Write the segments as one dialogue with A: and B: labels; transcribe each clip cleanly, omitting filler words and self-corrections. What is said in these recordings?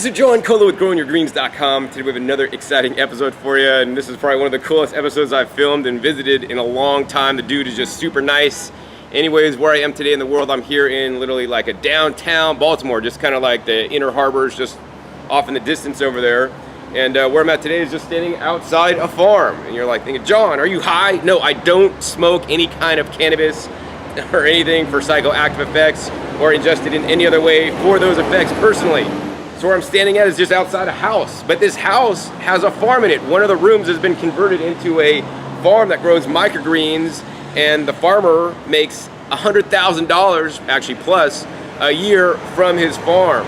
A: this is John Colo with GrowingYourGreens.com. Today we have another exciting episode for you, and this is probably one of the coolest episodes I've filmed and visited in a long time. The dude is just super nice. Anyways, where I am today in the world, I'm here in literally like a downtown Baltimore, just kind of like the inner harbors, just off in the distance over there. And where I'm at today is just standing outside a farm. And you're like thinking, John, are you high? No, I don't smoke any kind of cannabis or anything for psychoactive effects or ingested in any other way for those effects personally. So where I'm standing at is just outside a house, but this house has a farm in it. One of the rooms has been converted into a farm that grows microgreens, and the farmer makes $100,000, actually plus, a year from his farm,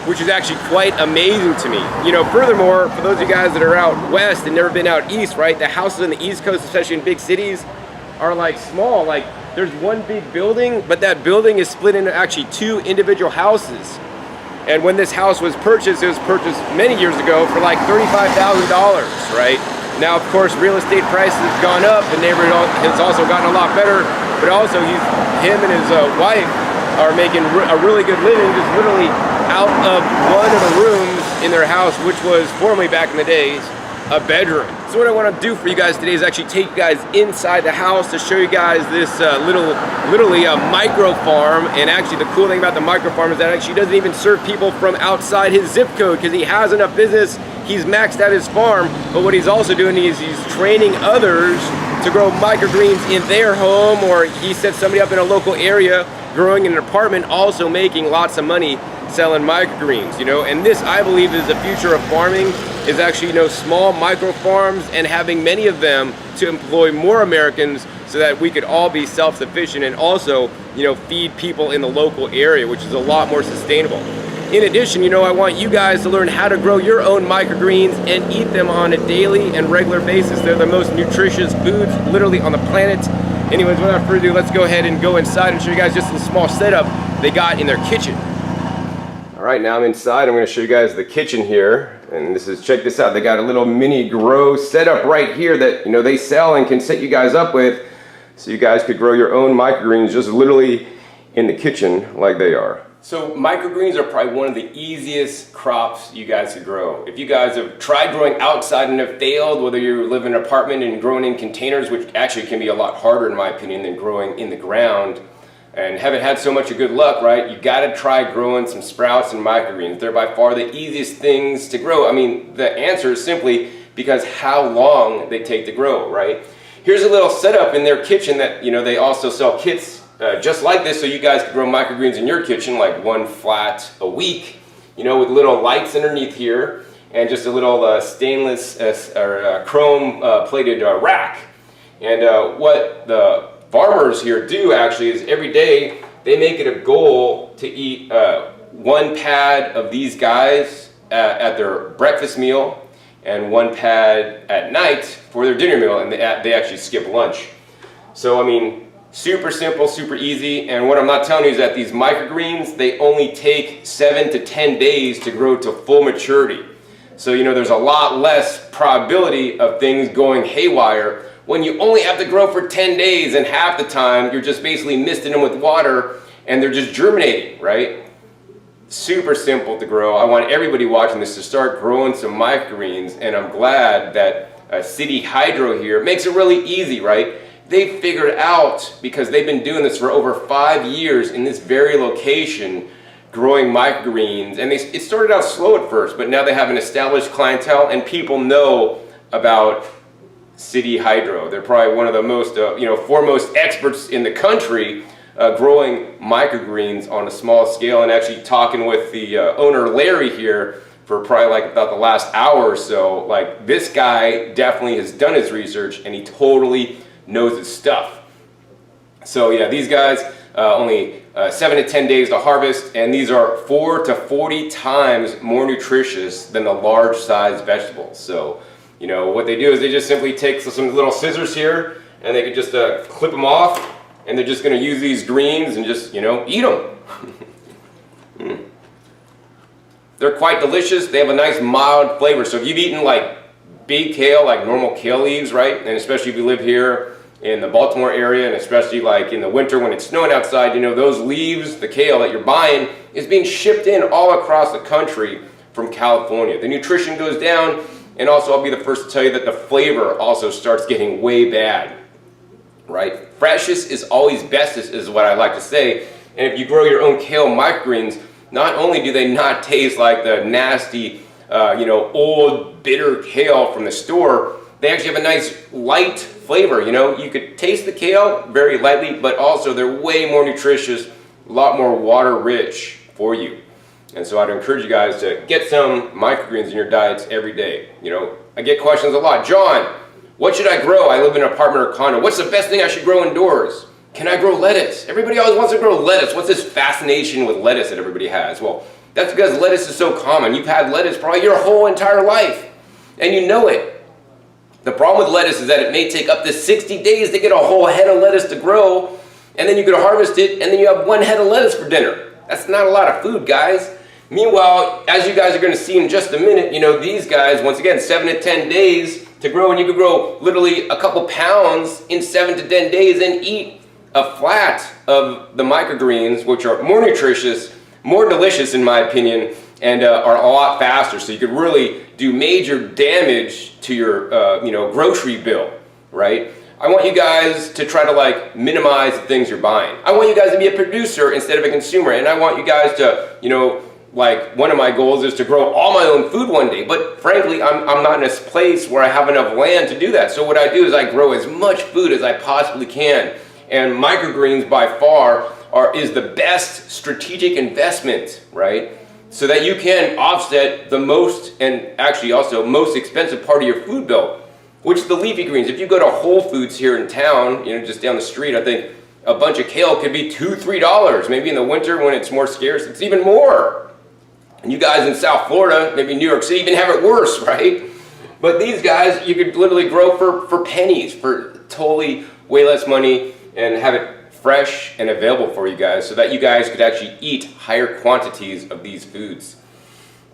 A: which is actually quite amazing to me. You know, furthermore, for those of you guys that are out west and never been out east, right, the houses on the East Coast, especially in big cities, are like small. Like there's one big building, but that building is split into actually two individual houses. And when this house was purchased, it was purchased many years ago for like $35,000, right? Now, of course, real estate prices have gone up. The neighborhood has also gotten a lot better, but also him and his wife are making a really good living, just literally out of one of the rooms in their house, which was formerly, back in the days, a bedroom. So what I want to do for you guys today is actually take you guys inside the house to show you guys this literally a micro farm. And actually the cool thing about the micro farm is that actually doesn't even serve people from outside his zip code, because he has enough business. He's maxed out his farm, but what he's also doing is he's training others to grow microgreens in their home, or he sets somebody up in a local area growing in an apartment, also making lots of money selling microgreens, you know. And this, I believe, is the future of farming, is actually, you know, small micro farms and having many of them to employ more Americans so that we could all be self-sufficient and also, you know, feed people in the local area, which is a lot more sustainable. In addition, you know, I want you guys to learn how to grow your own microgreens and eat them on a daily and regular basis. They're the most nutritious foods literally on the planet. Anyways, without further ado, let's go ahead and go inside and show you guys just a small setup they got in their kitchen. All right, now I'm inside. I'm going to show you guys the kitchen here, and this is, check this out. They got a little mini grow setup right here that, you know, they sell and can set you guys up with, so you guys could grow your own microgreens just literally in the kitchen like they are. So microgreens are probably one of the easiest crops you guys could grow. If you guys have tried growing outside and have failed, whether you live in an apartment and growing in containers, which actually can be a lot harder in my opinion than growing in the ground, and haven't had so much of good luck, right? You gotta try growing some sprouts and microgreens. They're by far the easiest things to grow. I mean, the answer is simply because how long they take to grow, right? Here's a little setup in their kitchen that, you know, they also sell kits just like this, so you guys can grow microgreens in your kitchen, like one flat a week, you know, with little lights underneath here and just a little stainless or chrome plated rack. And what the farmers here do actually is every day they make it a goal to eat one pad of these guys at their breakfast meal and one pad at night for their dinner meal, and they actually skip lunch. So I mean, super simple, super easy. And what I'm not telling you is that these microgreens, they only take 7 to 10 days to grow to full maturity. So, you know, there's a lot less probability of things going haywire when you only have to grow for 10 days, and half the time you're just basically misting them with water and they're just germinating, right? Super simple to grow. I want everybody watching this to start growing some microgreens, and I'm glad that City Hydro here makes it really easy, right? They figured out, because they've been doing this for over 5 years in this very location, growing microgreens, and it started out slow at first, but now they have an established clientele and people know about City Hydro. They're probably one of the most, foremost experts in the country growing microgreens on a small scale. And actually talking with the owner Larry here for probably like about the last hour or so, like this guy definitely has done his research and he totally knows his stuff. So yeah, these guys only 7 to 10 days to harvest, and these are 4 to 40 times more nutritious than the large size vegetables. So, you know, what they do is they just simply take some little scissors here, and they could just clip them off, and they're just going to use these greens and just, you know, eat them. They're quite delicious. They have a nice mild flavor. So if you've eaten like big kale, like normal kale leaves, right? And especially if you live here in the Baltimore area, and especially like in the winter when it's snowing outside, you know, those leaves, the kale that you're buying, is being shipped in all across the country from California. The nutrition goes down, and also I'll be the first to tell you that the flavor also starts getting way bad, right? Freshest is always bestest is what I like to say. And if you grow your own kale microgreens, not only do they not taste like the nasty, old bitter kale from the store, they actually have a nice light flavor. You could taste the kale very lightly, but also they're way more nutritious, a lot more water rich for you. And so I'd encourage you guys to get some microgreens in your diets every day. I get questions a lot. John, what should I grow? I live in an apartment or condo. What's the best thing I should grow indoors? Can I grow lettuce? Everybody always wants to grow lettuce. What's this fascination with lettuce that everybody has? Well, that's because lettuce is so common. You've had lettuce probably your whole entire life, and you know it. The problem with lettuce is that it may take up to 60 days to get a whole head of lettuce to grow, and then you could harvest it, and then you have one head of lettuce for dinner. That's not a lot of food, guys. Meanwhile, as you guys are going to see in just a minute, these guys, once again, 7 to 10 days to grow, and you could grow literally a couple pounds in 7 to 10 days and eat a flat of the microgreens, which are more nutritious, more delicious in my opinion, and are a lot faster. So you could really do major damage to your grocery bill, right? I want you guys to try to minimize the things you're buying. I want you guys to be a producer instead of a consumer, and I want you guys to, one of my goals is to grow all my own food one day, but frankly, I'm not in a place where I have enough land to do that. So what I do is I grow as much food as I possibly can, and microgreens by far is the best strategic investment, right? So that you can offset the most, and actually also most expensive part of your food bill, which is the leafy greens. If you go to Whole Foods here in town, just down the street, I think a bunch of kale could be $2, $3. Maybe in the winter when it's more scarce, it's even more. And you guys in South Florida, maybe New York City, even have it worse, right? But these guys, you could literally grow for pennies, for totally way less money, and have it fresh and available for you guys so that you guys could actually eat higher quantities of these foods.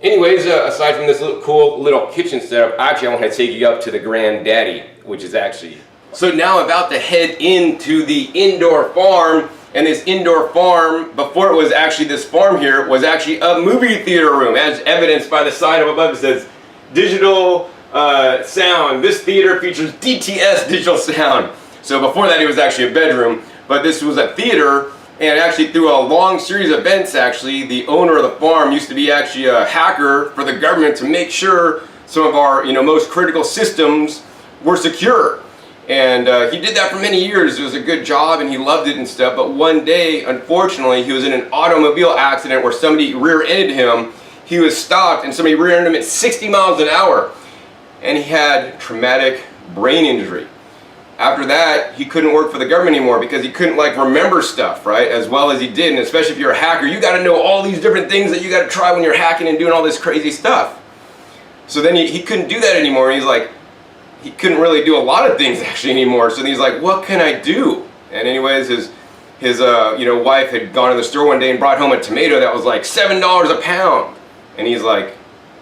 A: Anyways, aside from this cool little kitchen setup, actually I want to take you up to the granddaddy, which is actually... So now I'm about to head into the indoor farm, and this indoor farm, before it was actually this farm here, was actually a movie theater room, as evidenced by the sign up above. It says digital sound. This theater features DTS digital sound. So before that it was actually a bedroom, but this was a theater, and actually through a long series of events, actually, the owner of the farm used to be actually a hacker for the government to make sure some of our most critical systems were secure. And he did that for many years. It was a good job and he loved it and stuff, but one day, unfortunately, he was in an automobile accident where somebody rear-ended him. He was stopped and somebody rear-ended him at 60 miles an hour, and he had traumatic brain injury. After that, he couldn't work for the government anymore because he couldn't remember stuff, right, as well as he did. And especially if you're a hacker, you got to know all these different things that you got to try when you're hacking and doing all this crazy stuff. So then he couldn't do that anymore. He's like, he couldn't really do a lot of things actually anymore. So then he's like, what can I do? And anyways, his wife had gone to the store one day and brought home a tomato that was like $7 a pound. And he's like,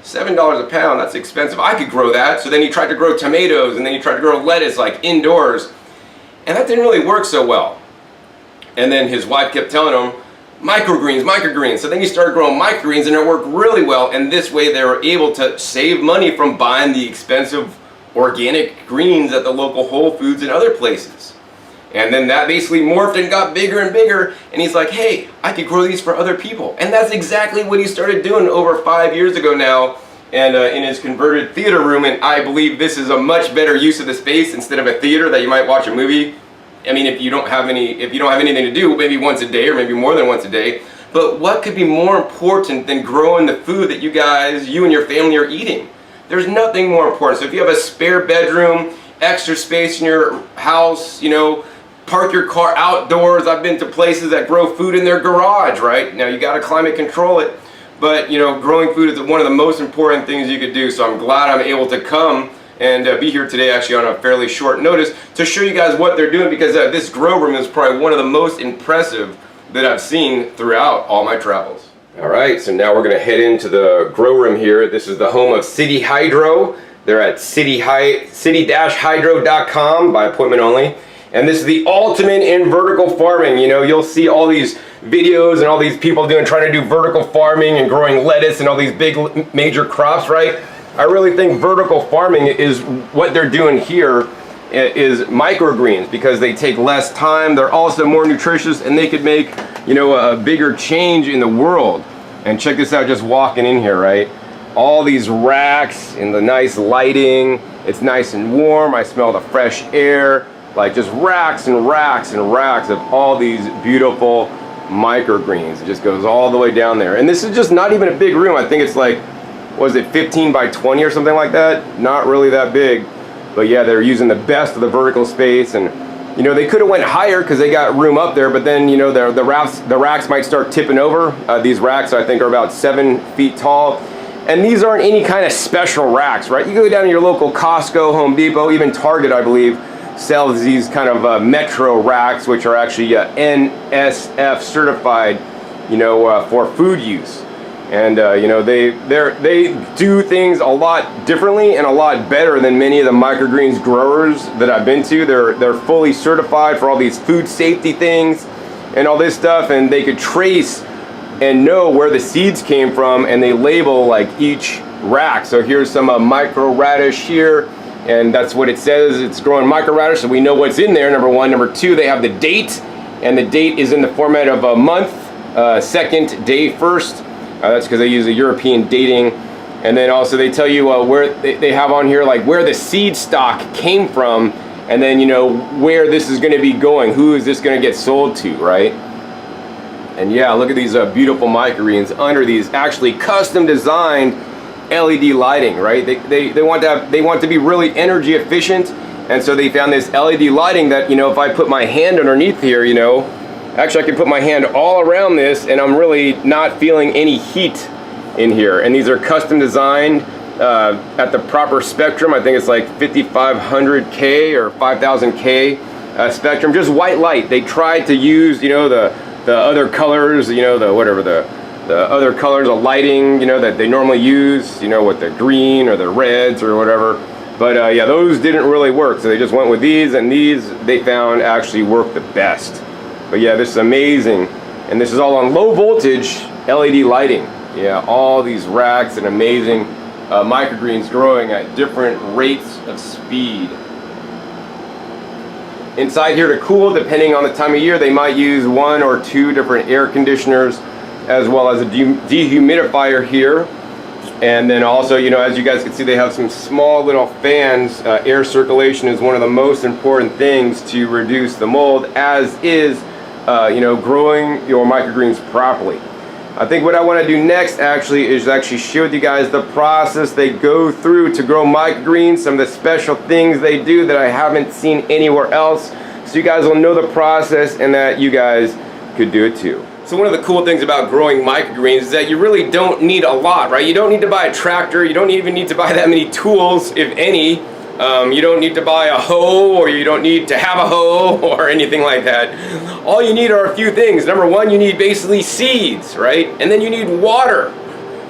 A: $7 a pound, that's expensive. I could grow that. So then he tried to grow tomatoes, and then he tried to grow lettuce indoors. And that didn't really work so well. And then his wife kept telling him, microgreens, microgreens. So then he started growing microgreens, and it worked really well. And this way they were able to save money from buying the expensive organic greens at the local Whole Foods and other places. And then that basically morphed and got bigger and bigger, and he's like, hey, I could grow these for other people. And that's exactly what he started doing over 5 years ago now, and in his converted theater room. And I believe this is a much better use of the space instead of a theater that you might watch a movie. I mean, if you don't have anything to do, maybe once a day or maybe more than once a day. But what could be more important than growing the food that you and your family are eating? There's nothing more important. So if you have a spare bedroom, extra space in your house, park your car outdoors. I've been to places that grow food in their garage, right? Now you got to climate control it, but growing food is one of the most important things you could do. So I'm glad I'm able to come and be here today, actually on a fairly short notice, to show you guys what they're doing, because this grow room is probably one of the most impressive that I've seen throughout all my travels. All right, so now we're going to head into the grow room here. This is the home of City Hydro. They're at city-hydro.com by appointment only. And this is the ultimate in vertical farming. You know, you'll see all these videos and all these people trying to do vertical farming and growing lettuce and all these big major crops, right? I really think vertical farming is what they're doing here is microgreens, because they take less time, they're also more nutritious, and they could make, you know, a bigger change in the world. And check this out, just walking in here, right? All these racks and the nice lighting, it's nice and warm, I smell the fresh air, like just racks and racks and racks of all these beautiful microgreens. It just goes all the way down there. And this is just not even a big room. I think it's like, was it 15 by 20 or something like that? Not really that big. But yeah, they're using the best of the vertical space, and you know, they could have went higher because they got room up there, but then, you know, the racks might start tipping over. These racks, I think, are about 7 feet tall. And these aren't any kind of special racks, right? You go down to your local Costco, Home Depot, even Target, I believe, sells these kind of metro racks, which are actually NSF certified, you know, for food use. And you know, they do things a lot differently and a lot better than many of the microgreens growers that I've been to. They're fully certified for all these food safety things and all this stuff, and they could trace and know where the seeds came from, and they label like each rack. So here's some micro radish here, and that's what it says. It's growing micro radish, so we know what's in there, number one. Number two, they have the date, and the date is in the format of a month, second, day, first. That's because they use a European dating. And then also they tell you where they have on here, like where the seed stock came from, and then, you know, where this is going to be going, who is this going to get sold to, right? And yeah, look at these beautiful microgreens under these actually custom designed LED lighting, right? They want to be really energy efficient, and so they found this LED lighting that, you know, if I put my hand underneath here, you know, actually I can put my hand all around this and I'm really not feeling any heat in here. And these are custom designed at the proper spectrum. I think it's like 5500K or 5000K spectrum, just white light. They tried to use, you know, the other colors, you know, the other colors of lighting, you know, that they normally use, you know, with the green or the reds or whatever. But yeah, those didn't really work. So they just went with these, and these they found actually work the best. But yeah, this is amazing. And this is all on low voltage LED lighting. Yeah, all these racks and amazing microgreens growing at different rates of speed. Inside here to cool, depending on the time of year, they might use 1 or 2 different air conditioners, as well as a dehumidifier here. And then also, you know, as you guys can see, they have some small little fans. Air circulation is one of the most important things to reduce the mold, as is you know, growing your microgreens properly. I think what I want to do next actually is actually share with you guys the process they go through to grow microgreens, some of the special things they do that I haven't seen anywhere else, so you guys will know the process and that you guys could do it too. So one of the cool things about growing microgreens is that you really don't need a lot, right? You don't need to buy a tractor, you don't even need to buy that many tools, if any. You don't need to buy a hoe, or you don't need to have a hoe or anything like that. All you need are a few things. Number one, you need basically seeds, right? And then you need water.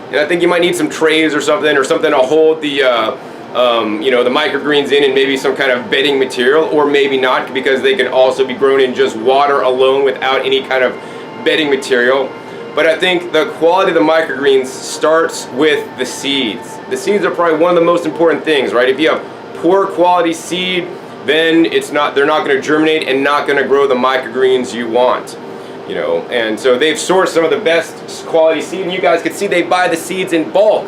A: And I think you might need some trays or something to hold the you know, the microgreens in, and maybe some kind of bedding material, or maybe not, because they can also be grown in just water alone without any kind of bedding material. But I think the quality of the microgreens starts with the seeds. The seeds are probably one of the most important things, right? If you have poor quality seed, then they're not going to germinate and not going to grow the microgreens you want, you know. And so they've sourced some of the best quality seed, and you guys can see they buy the seeds in bulk.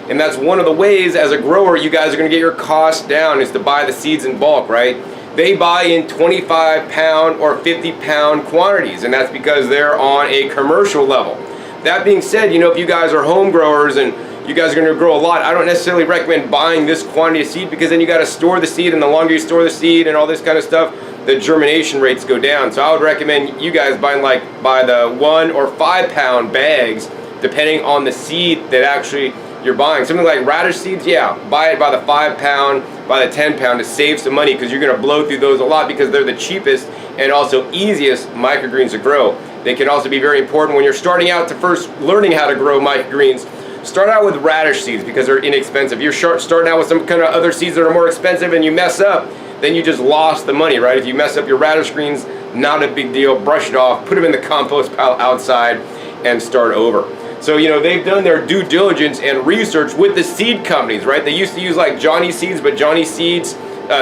A: And that's one of the ways as a grower you guys are going to get your costs down, is to buy the seeds in bulk, right? They buy in 25-pound or 50-pound quantities, and that's because they're on a commercial level. That being said, you know, if you guys are home growers and you guys are going to grow a lot, I don't necessarily recommend buying this quantity of seed, because then you got to store the seed, and the longer you store the seed and all this kind of stuff, the germination rates go down. So I would recommend you guys buy the 1 or 5 pound bags, depending on the seed that actually you're buying. Something like radish seeds, yeah, buy it by the 5 pound, by the 10 pound to save some money, because you're going to blow through those a lot, because they're the cheapest and also easiest microgreens to grow. They can also be very important when you're starting out to first learning how to grow microgreens. Start out with radish seeds because they're inexpensive. You're starting out with some kind of other seeds that are more expensive and you mess up, then you just lost the money, right? If you mess up your radish greens, not a big deal. Brush it off, put them in the compost pile outside, and start over. So, you know, they've done their due diligence and research with the seed companies, right? They used to use like Johnny Seeds, but Johnny Seeds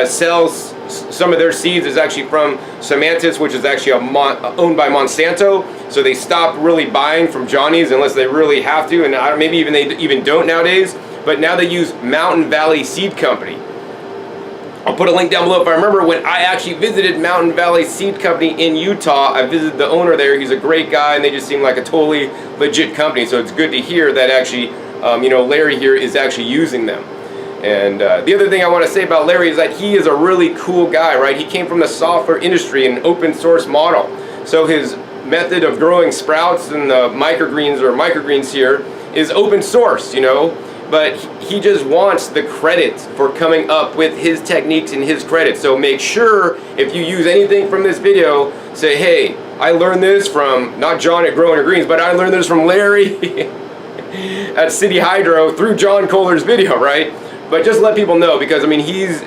A: sells some of their seeds is actually from Semantis, which is actually owned by Monsanto. So they stopped really buying from Johnny's unless they really have to, and maybe even they even don't nowadays. But now they use Mountain Valley Seed Company. I'll put a link down below. If I remember, when I actually visited Mountain Valley Seed Company in Utah, I visited the owner there. He's a great guy, and they just seem like a totally legit company. So it's good to hear that actually, you know, Larry here is actually using them. And the other thing I want to say about Larry is that he is a really cool guy, right? He came from the software industry, an open source model. So his method of growing sprouts and the microgreens here is open source, you know? But he just wants the credit for coming up with his techniques and his credit. So make sure if you use anything from this video, say, hey, I learned this from, not John at Growing Your Greens, but I learned this from Larry at City Hydro through John Kohler's video, right? But just let people know, because I mean, he's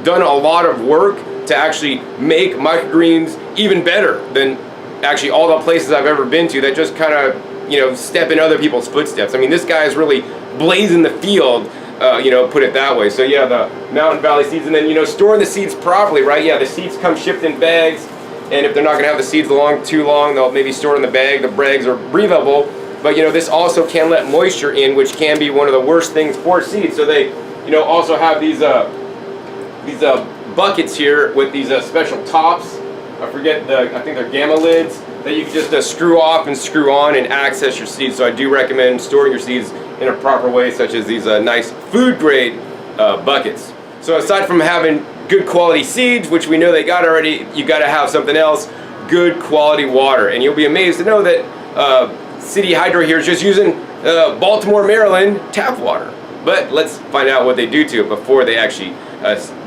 A: done a lot of work to actually make microgreens even better than actually all the places I've ever been to that just kind of, you know, step in other people's footsteps. I mean, this guy is really blazing the field, you know, put it that way. So yeah, the Mountain Valley seeds, and then, you know, storing the seeds properly, right? Yeah, the seeds come shipped in bags, and if they're not gonna have the seeds too long, they'll maybe store in the bag. The bags are breathable, but you know, this also can let moisture in, which can be one of the worst things for seeds. So they, you know, also have these buckets here with these special tops. I think they're gamma lids that you can just screw off and screw on and access your seeds. So I do recommend storing your seeds in a proper way, such as these nice food grade buckets. So aside from having good quality seeds, which we know they got already, you got to have something else, good quality water. And you'll be amazed to know that City Hydro here is just using Baltimore, Maryland tap water. But let's find out what they do to it before they actually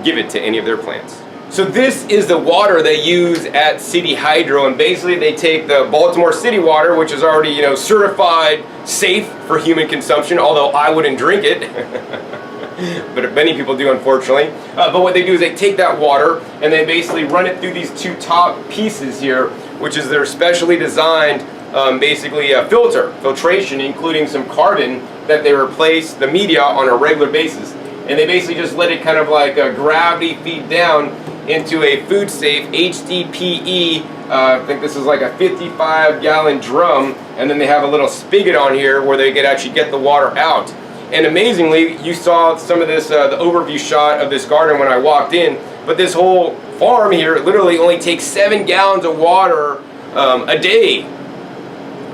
A: give it to any of their plants. So this is the water they use at City Hydro, and basically they take the Baltimore City water, which is already, you know, certified safe for human consumption, although I wouldn't drink it. But many people do, unfortunately. But what they do is they take that water and they basically run it through these two top pieces here, which is their specially designed basically a filtration, including some carbon that they replace the media on a regular basis. And they basically just let it kind of like gravity feed down into a food safe HDPE, I think this is like a 55-gallon drum, and then they have a little spigot on here where they could actually get the water out. And amazingly, you saw some of this, the overview shot of this garden when I walked in, but this whole farm here literally only takes 7 gallons of water a day.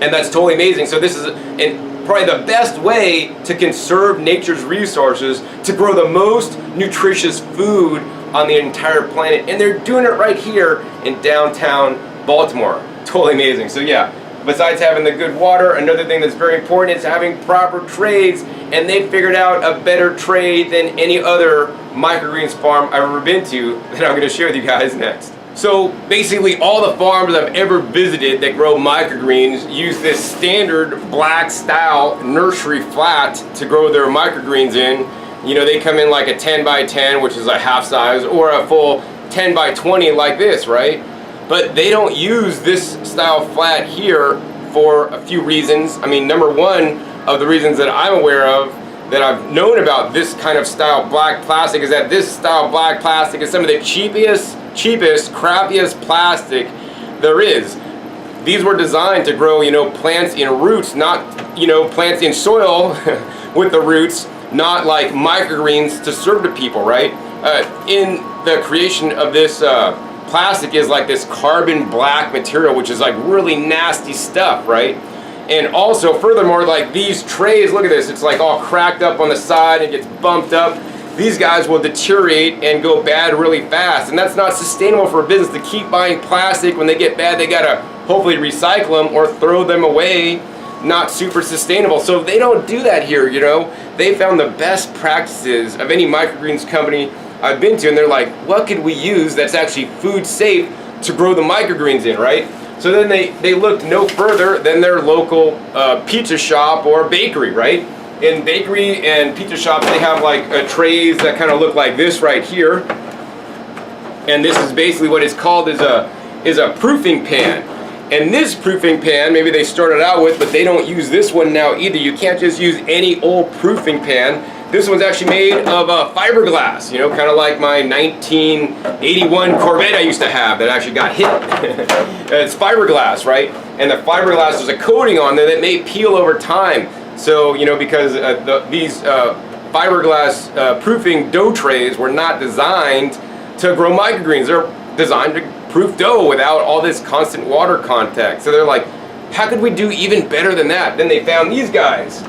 A: And that's totally amazing. So this is probably the best way to conserve nature's resources, to grow the most nutritious food on the entire planet. And they're doing it right here in downtown Baltimore. Totally amazing. So yeah, besides having the good water, another thing that's very important is having proper trades. And they figured out a better trade than any other microgreens farm I've ever been to that I'm going to share with you guys next. So basically all the farms I've ever visited that grow microgreens use this standard black style nursery flat to grow their microgreens in. You know, they come in like a 10 by 10, which is a half size, or a full 10 by 20 like this, right? But they don't use this style flat here for a few reasons. I mean, number one of the reasons that I'm aware of, that I've known about this kind of style black plastic, is that this style black plastic is some of the cheapest, crappiest plastic there is. These were designed to grow, you know, plants in roots, not, you know, plants in soil with the roots, not like microgreens to serve to people, right? In the creation of this plastic is like this carbon black material, which is like really nasty stuff, right? And also, furthermore, like these trays, look at this, it's like all cracked up on the side and gets bumped up. These guys will deteriorate and go bad really fast, and that's not sustainable for a business to keep buying plastic. When they get bad, they gotta hopefully recycle them or throw them away. Not super sustainable. So they don't do that here, you know. They found the best practices of any microgreens company I've been to, and they're like, what could we use that's actually food safe to grow the microgreens in, right? So then they looked no further than their local pizza shop or bakery, right? In bakery and pizza shops, they have like trays that kind of look like this right here. And this is basically what it's called is a proofing pan. And this proofing pan, maybe they started out with, but they don't use this one now either. You can't just use any old proofing pan. This one's actually made of fiberglass, you know, kind of like my 1981 Corvette I used to have that actually got hit. It's fiberglass, right? And the fiberglass, there's a coating on there that may peel over time. So, you know, because these fiberglass proofing dough trays were not designed to grow microgreens. They're designed to proof dough without all this constant water contact. So they're like, how could we do even better than that? Then they found these guys.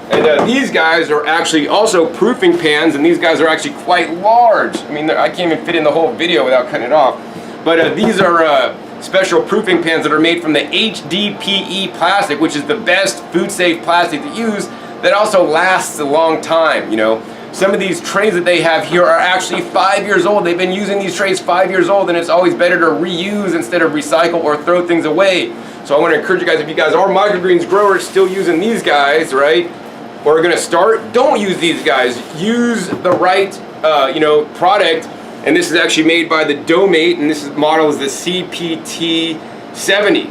A: And these guys are actually also proofing pans, and these guys are actually quite large. I mean, I can't even fit in the whole video without cutting it off. But these are special proofing pans that are made from the HDPE plastic, which is the best food-safe plastic to use that also lasts a long time, you know. Some of these trays that they have here are actually 5 years old. They've been using these trays 5 years old, and it's always better to reuse instead of recycle or throw things away. So I want to encourage you guys, if you guys are microgreens growers still using these guys, right, or are going to start, don't use these guys. Use the right, you know, product. And this is actually made by the Domate, and this model is the CPT70.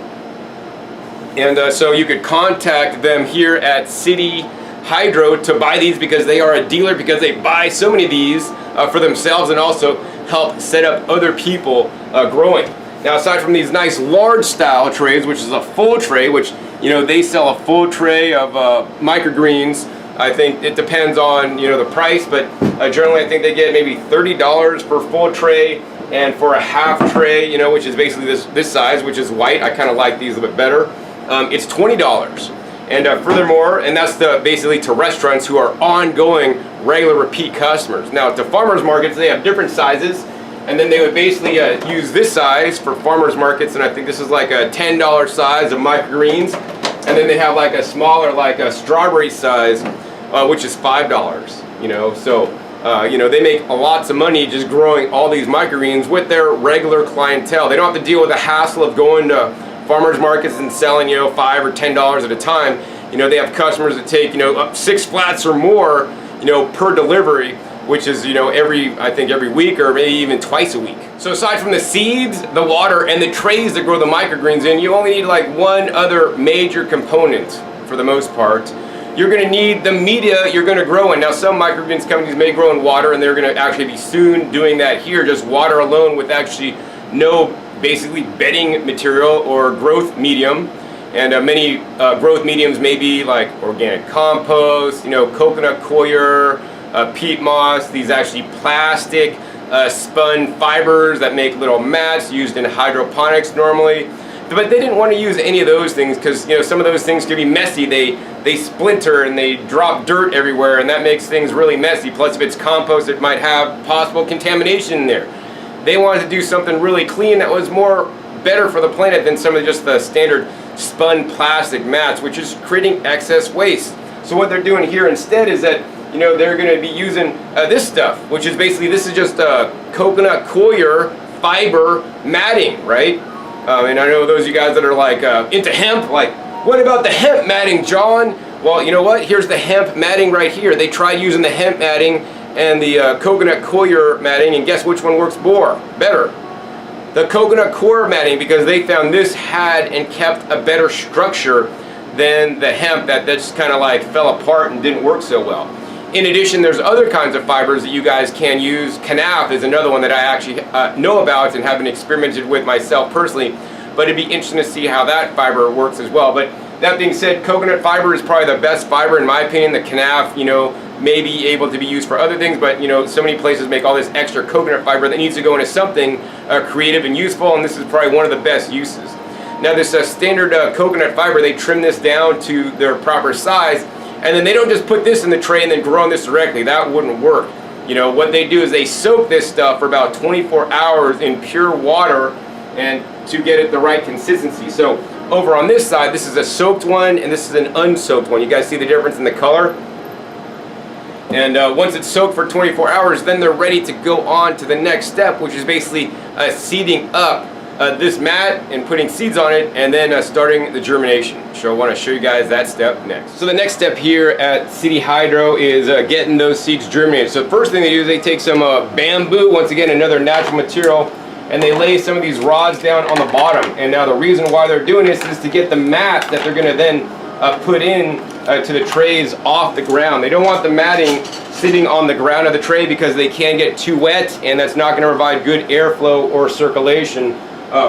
A: And so you could contact them here at City Hydro to buy these, because they are a dealer, because they buy so many of these for themselves and also help set up other people growing. Now, aside from these nice large style trays, which is a full tray, which, you know, they sell a full tray of microgreens. I think it depends on, you know, the price, but generally I think they get maybe $30 per full tray, and for a half tray, you know, which is basically this size, which is white. I kind of like these a bit better. It's $20. And furthermore, and that's basically to restaurants who are ongoing regular repeat customers. Now, to farmers markets, they have different sizes, and then they would basically use this size for farmers markets, and I think this is like a $10 size of microgreens, and then they have like a smaller, like a strawberry size, which is $5. You know, so you know, they make lots of money just growing all these microgreens with their regular clientele. They don't have to deal with the hassle of going to farmers markets and selling, you know, $5 or $10 at a time. You know, they have customers that take, you know, up 6 flats or more, you know, per delivery, which is, you know, I think every week or maybe even twice a week. So aside from the seeds, the water, and the trays that grow the microgreens in, you only need like one other major component for the most part. You're going to need the media you're going to grow in. Now, some microgreens companies may grow in water, and they're going to actually be soon doing that here, just water alone with actually no basically bedding material or growth medium. And many growth mediums may be like organic compost, you know, coconut coir, peat moss, these actually plastic spun fibers that make little mats used in hydroponics normally. But they didn't want to use any of those things because, you know, some of those things can be messy. They splinter and they drop dirt everywhere, and that makes things really messy. Plus, if it's compost, it might have possible contamination in there. They wanted to do something really clean that was better for the planet than some of just the standard spun plastic mats, which is creating excess waste. So what they're doing here instead is that, you know, they're going to be using this stuff, which is basically, this is just coconut coir fiber matting, right? And I know those of you guys that are like into hemp, like, what about the hemp matting, John? Well, you know what? Here's the hemp matting right here. They tried using the hemp matting and the coconut coir matting, and guess which one works better? The coconut coir matting, because they found this had and kept a better structure than the hemp that just kind of like fell apart and didn't work so well. In addition, there's other kinds of fibers that you guys can use. Canaf is another one that I actually know about and haven't experimented with myself personally, but it'd be interesting to see how that fiber works as well. But that being said, coconut fiber is probably the best fiber in my opinion. The Canaf, you know, may be able to be used for other things, but, you know, so many places make all this extra coconut fiber that needs to go into something creative and useful, and this is probably one of the best uses. Now, this standard coconut fiber, they trim this down to their proper size, and then they don't just put this in the tray and then grow on this directly. That wouldn't work. You know, what they do is they soak this stuff for about 24 hours in pure water and to get it the right consistency. So over on this side, this is a soaked one and this is an unsoaked one. You guys see the difference in the color? And once it's soaked for 24 hours, then they're ready to go on to the next step, which is basically seeding up this mat and putting seeds on it, and then starting the germination. So I want to show you guys that step next. So the next step here at City Hydro is getting those seeds germinated. So the first thing they do is they take some bamboo, once again another natural material, and they lay some of these rods down on the bottom. And now the reason why they're doing this is to get the mat that they're going to then put in to the trays off the ground. They don't want the matting sitting on the ground of the tray because they can get too wet, and that's not going to provide good airflow or circulation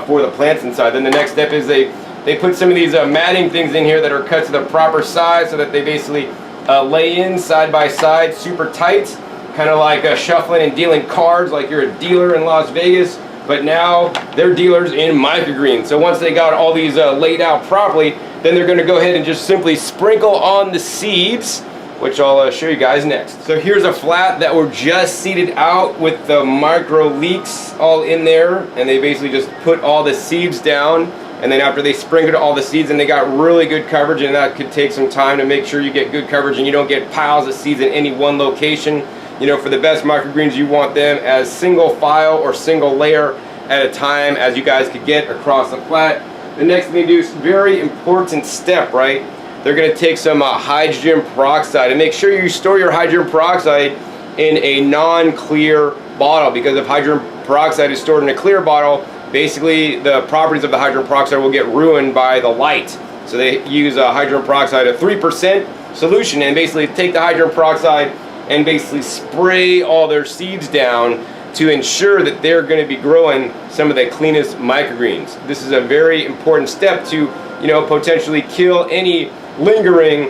A: for the plants inside. Then the next step is they put some of these matting things in here that are cut to the proper size so that they basically lay in side by side super tight, kind of like shuffling and dealing cards like you're a dealer in Las Vegas, but now they're dealers in microgreens. So once they got all these laid out properly, then they're going to go ahead and just simply sprinkle on the seeds, which I'll show you guys next. So here's a flat that were just seeded out with the micro leeks all in there, and they basically just put all the seeds down, and then after they sprinkled all the seeds, and they got really good coverage, and that could take some time to make sure you get good coverage and you don't get piles of seeds in any one location. You know, for the best microgreens, you want them as single file or single layer at a time as you guys could get across the flat. The next thing they do is very important step, right? They're going to take some hydrogen peroxide, and make sure you store your hydrogen peroxide in a non-clear bottle, because if hydrogen peroxide is stored in a clear bottle, basically the properties of the hydrogen peroxide will get ruined by the light. So they use hydrogen peroxide, a 3% solution, and basically take the hydrogen peroxide and basically spray all their seeds down to ensure that they're going to be growing some of the cleanest microgreens. This is a very important step to, you know, potentially kill any lingering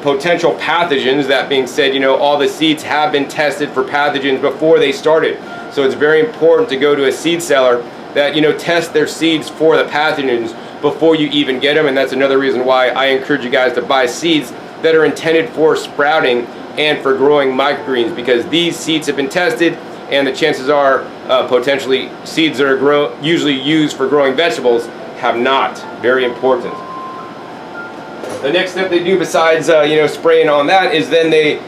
A: potential pathogens. That being said, you know, all the seeds have been tested for pathogens before they started. So it's very important to go to a seed seller that, you know, test their seeds for the pathogens before you even get them. And that's another reason why I encourage you guys to buy seeds that are intended for sprouting and for growing microgreens, because these seeds have been tested, and the chances are potentially seeds that are usually used for growing vegetables have not. Very important. The next step they do besides you know, spraying on that is then they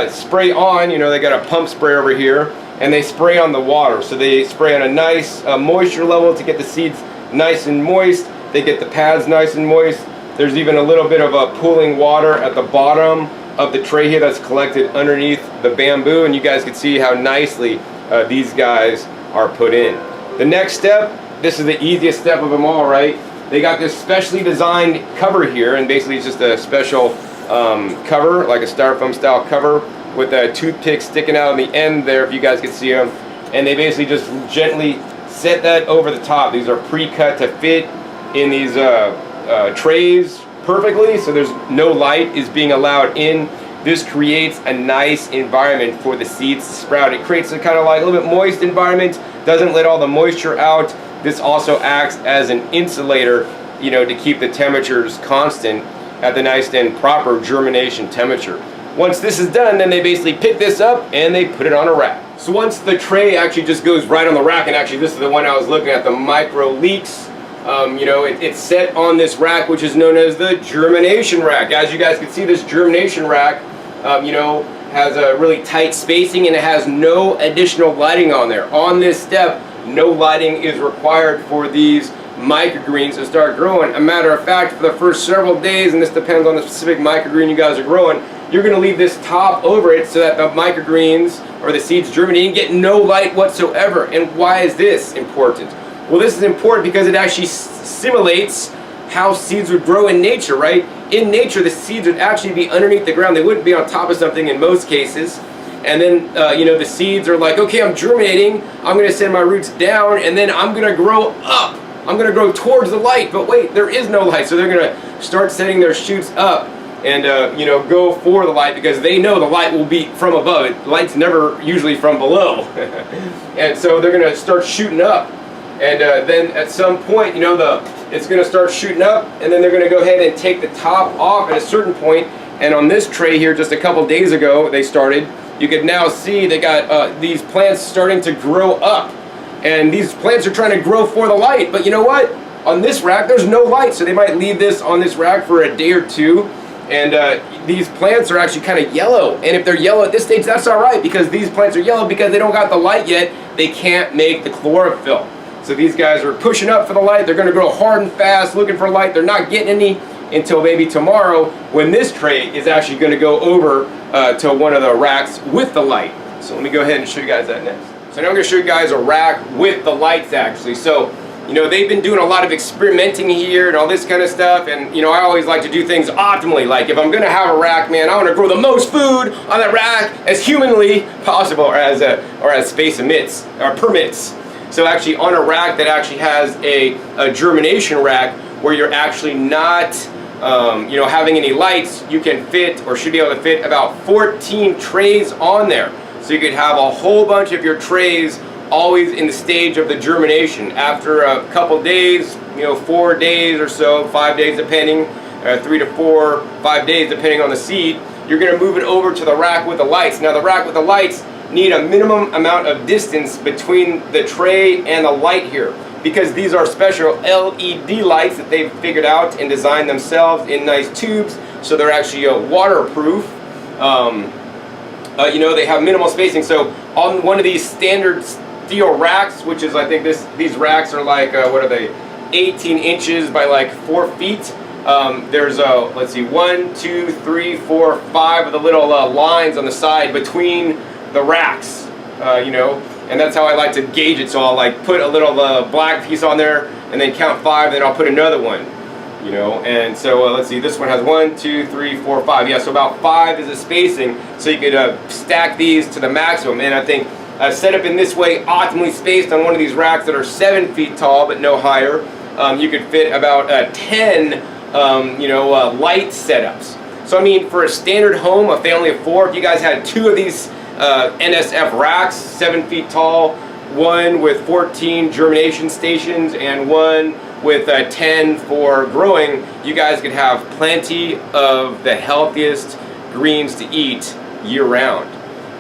A: spray on, you know, they got a pump spray over here, and they spray on the water. So they spray on a nice moisture level to get the seeds nice and moist. They get the pads nice and moist. There's even a little bit of pooling water at the bottom of the tray here that's collected underneath the bamboo, and you guys can see how nicely these guys are put in. The next step, this is the easiest step of them all, right? They got this specially designed cover here, and basically it's just a special cover, like a styrofoam style cover with a toothpick sticking out on the end there, if you guys can see them. And they basically just gently set that over the top. These are pre-cut to fit in these trays perfectly, so there's no light is being allowed in. This creates a nice environment for the seeds to sprout. It creates a kind of like a little bit moist environment, doesn't let all the moisture out. This also acts as an insulator, you know, to keep the temperatures constant at the nice and proper germination temperature. Once this is done, then they basically pick this up and they put it on a rack. So once the tray actually just goes right on the rack, and actually this is the one I was looking at, the micro leeks, you know, it's set on this rack, which is known as the germination rack. As you guys can see, this germination rack, you know, has a really tight spacing, and it has no additional lighting on there. On this step, no lighting is required for these microgreens to start growing. A matter of fact, for the first several days, and this depends on the specific microgreen you guys are growing, you're going to leave this top over it so that the microgreens or the seeds germinating get no light whatsoever. And why is this important? Well, this is important because it actually simulates how seeds would grow in nature, right? In nature, the seeds would actually be underneath the ground. They wouldn't be on top of something in most cases. And then, you know, the seeds are like, okay, I'm germinating. I'm going to send my roots down, and then I'm going to grow up. I'm going to grow towards the light. But wait, there is no light. So they're going to start setting their shoots up and, you know, go for the light, because they know the light will be from above. Light's never usually from below. And so they're going to start shooting up. And then at some point, you know, it's going to start shooting up, and then they're going to go ahead and take the top off at a certain point. And on this tray here, just a couple days ago, they started. You can now see they got these plants starting to grow up. And these plants are trying to grow for the light. But you know what? On this rack, there's no light. So they might leave this on this rack for a day or two. And these plants are actually kind of yellow. And if they're yellow at this stage, that's all right, because these plants are yellow because they don't got the light yet. They can't make the chlorophyll. So these guys are pushing up for the light. They're going to grow hard and fast, looking for light. They're not getting any until maybe tomorrow, when this tray is actually going to go over to one of the racks with the light. So let me go ahead and show you guys that next. So now I'm going to show you guys a rack with the lights actually. So, you know, they've been doing a lot of experimenting here and all this kind of stuff, and you know, I always like to do things optimally. Like if I'm going to have a rack, man, I want to grow the most food on that rack as humanly possible, or as space permits. So actually on a rack that actually has a germination rack where you're actually not you know, having any lights, you can fit, or should be able to fit, about 14 trays on there. So you could have a whole bunch of your trays always in the stage of the germination. After a couple days, you know, 4 days or so, 5 days depending, 3 to 4, 5 days depending on the seed, you're going to move it over to the rack with the lights. Now the rack with the lights need a minimum amount of distance between the tray and the light here, because these are special LED lights that they've figured out and designed themselves in nice tubes, so they're actually waterproof. You know, they have minimal spacing. So on one of these standard steel racks, which is, I think these racks are like, what are they, 18 inches by like 4 feet. There's let's see, 1, 2, 3, 4, 5 of the little lines on the side between the racks, you know, and that's how I like to gauge it. So I'll like put a little black piece on there and then count 5, then I'll put another one, you know. And so let's see, this one has 1, 2, 3, 4, 5. Yeah, so about 5 is the spacing, so you could stack these to the maximum. And I think set up in this way, optimally spaced on one of these racks that are 7 feet tall but no higher, you could fit about 10 you know, light setups. So I mean, for a standard home, a family of 4, if you guys had 2 of these NSF racks, 7 feet tall, one with 14 germination stations and one with 10 for growing, you guys could have plenty of the healthiest greens to eat year round.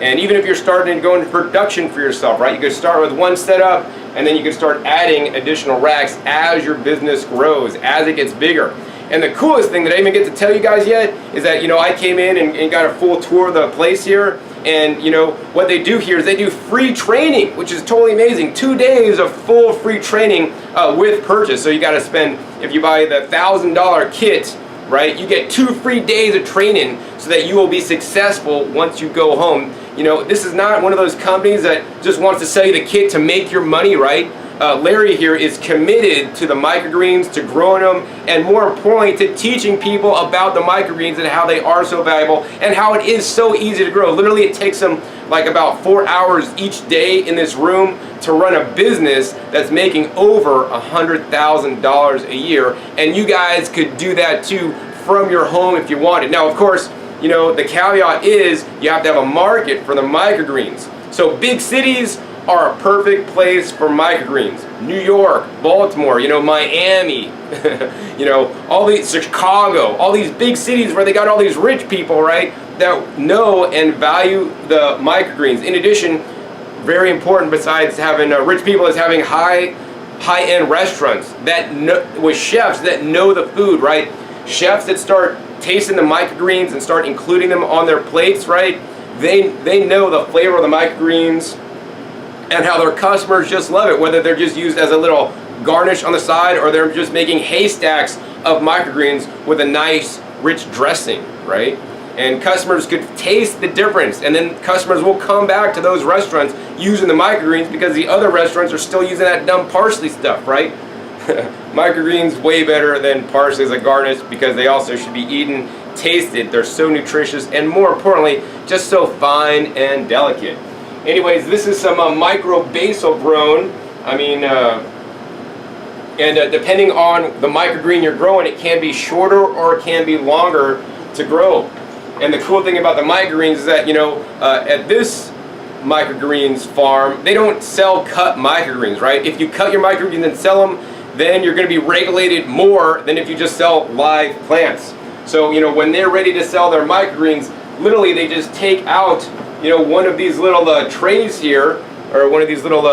A: And even if you're starting to go into production for yourself, right, you could start with one setup and then you can start adding additional racks as your business grows, as it gets bigger. And the coolest thing that I didn't even get to tell you guys yet is that, you know, I came in and got a full tour of the place here. And, you know, what they do here is they do free training, which is totally amazing. 2 days of full free training with purchase. So you got to spend, if you buy the $1,000 kit, right, you get 2 free days of training so that you will be successful once you go home. You know, this is not one of those companies that just wants to sell you the kit to make your money, right? Larry here is committed to the microgreens, to growing them, and more importantly, to teaching people about the microgreens and how they are so valuable and how it is so easy to grow. Literally, it takes them like about 4 hours each day in this room to run a business that's making over $100,000 a year. And you guys could do that too from your home if you wanted. Now, of course, you know, the caveat is you have to have a market for the microgreens. So big cities are a perfect place for microgreens. New York, Baltimore, you know, Miami, you know, all these, Chicago, all these big cities where they got all these rich people, right, that know and value the microgreens. In addition, very important besides having rich people is having high-end restaurants that with chefs that know the food, right? Chefs that start tasting the microgreens and start including them on their plates, right? They know the flavor of the microgreens and how their customers just love it, whether they're just used as a little garnish on the side or they're just making haystacks of microgreens with a nice rich dressing, right? And customers could taste the difference, and then customers will come back to those restaurants using the microgreens because the other restaurants are still using that dumb parsley stuff, right? Microgreens way better than parsley as a garnish because they also should be eaten, tasted. They're so nutritious and more importantly, just so fine and delicate. Anyways, this is some micro basil grown. I mean, depending on the microgreen you're growing, it can be shorter or it can be longer to grow. And the cool thing about the microgreens is that, you know, at this microgreens farm, they don't sell cut microgreens, right? If you cut your microgreens and sell them, then you're going to be regulated more than if you just sell live plants. So, you know, when they're ready to sell their microgreens, literally they just take out, you know, one of these little trays here, or one of these little,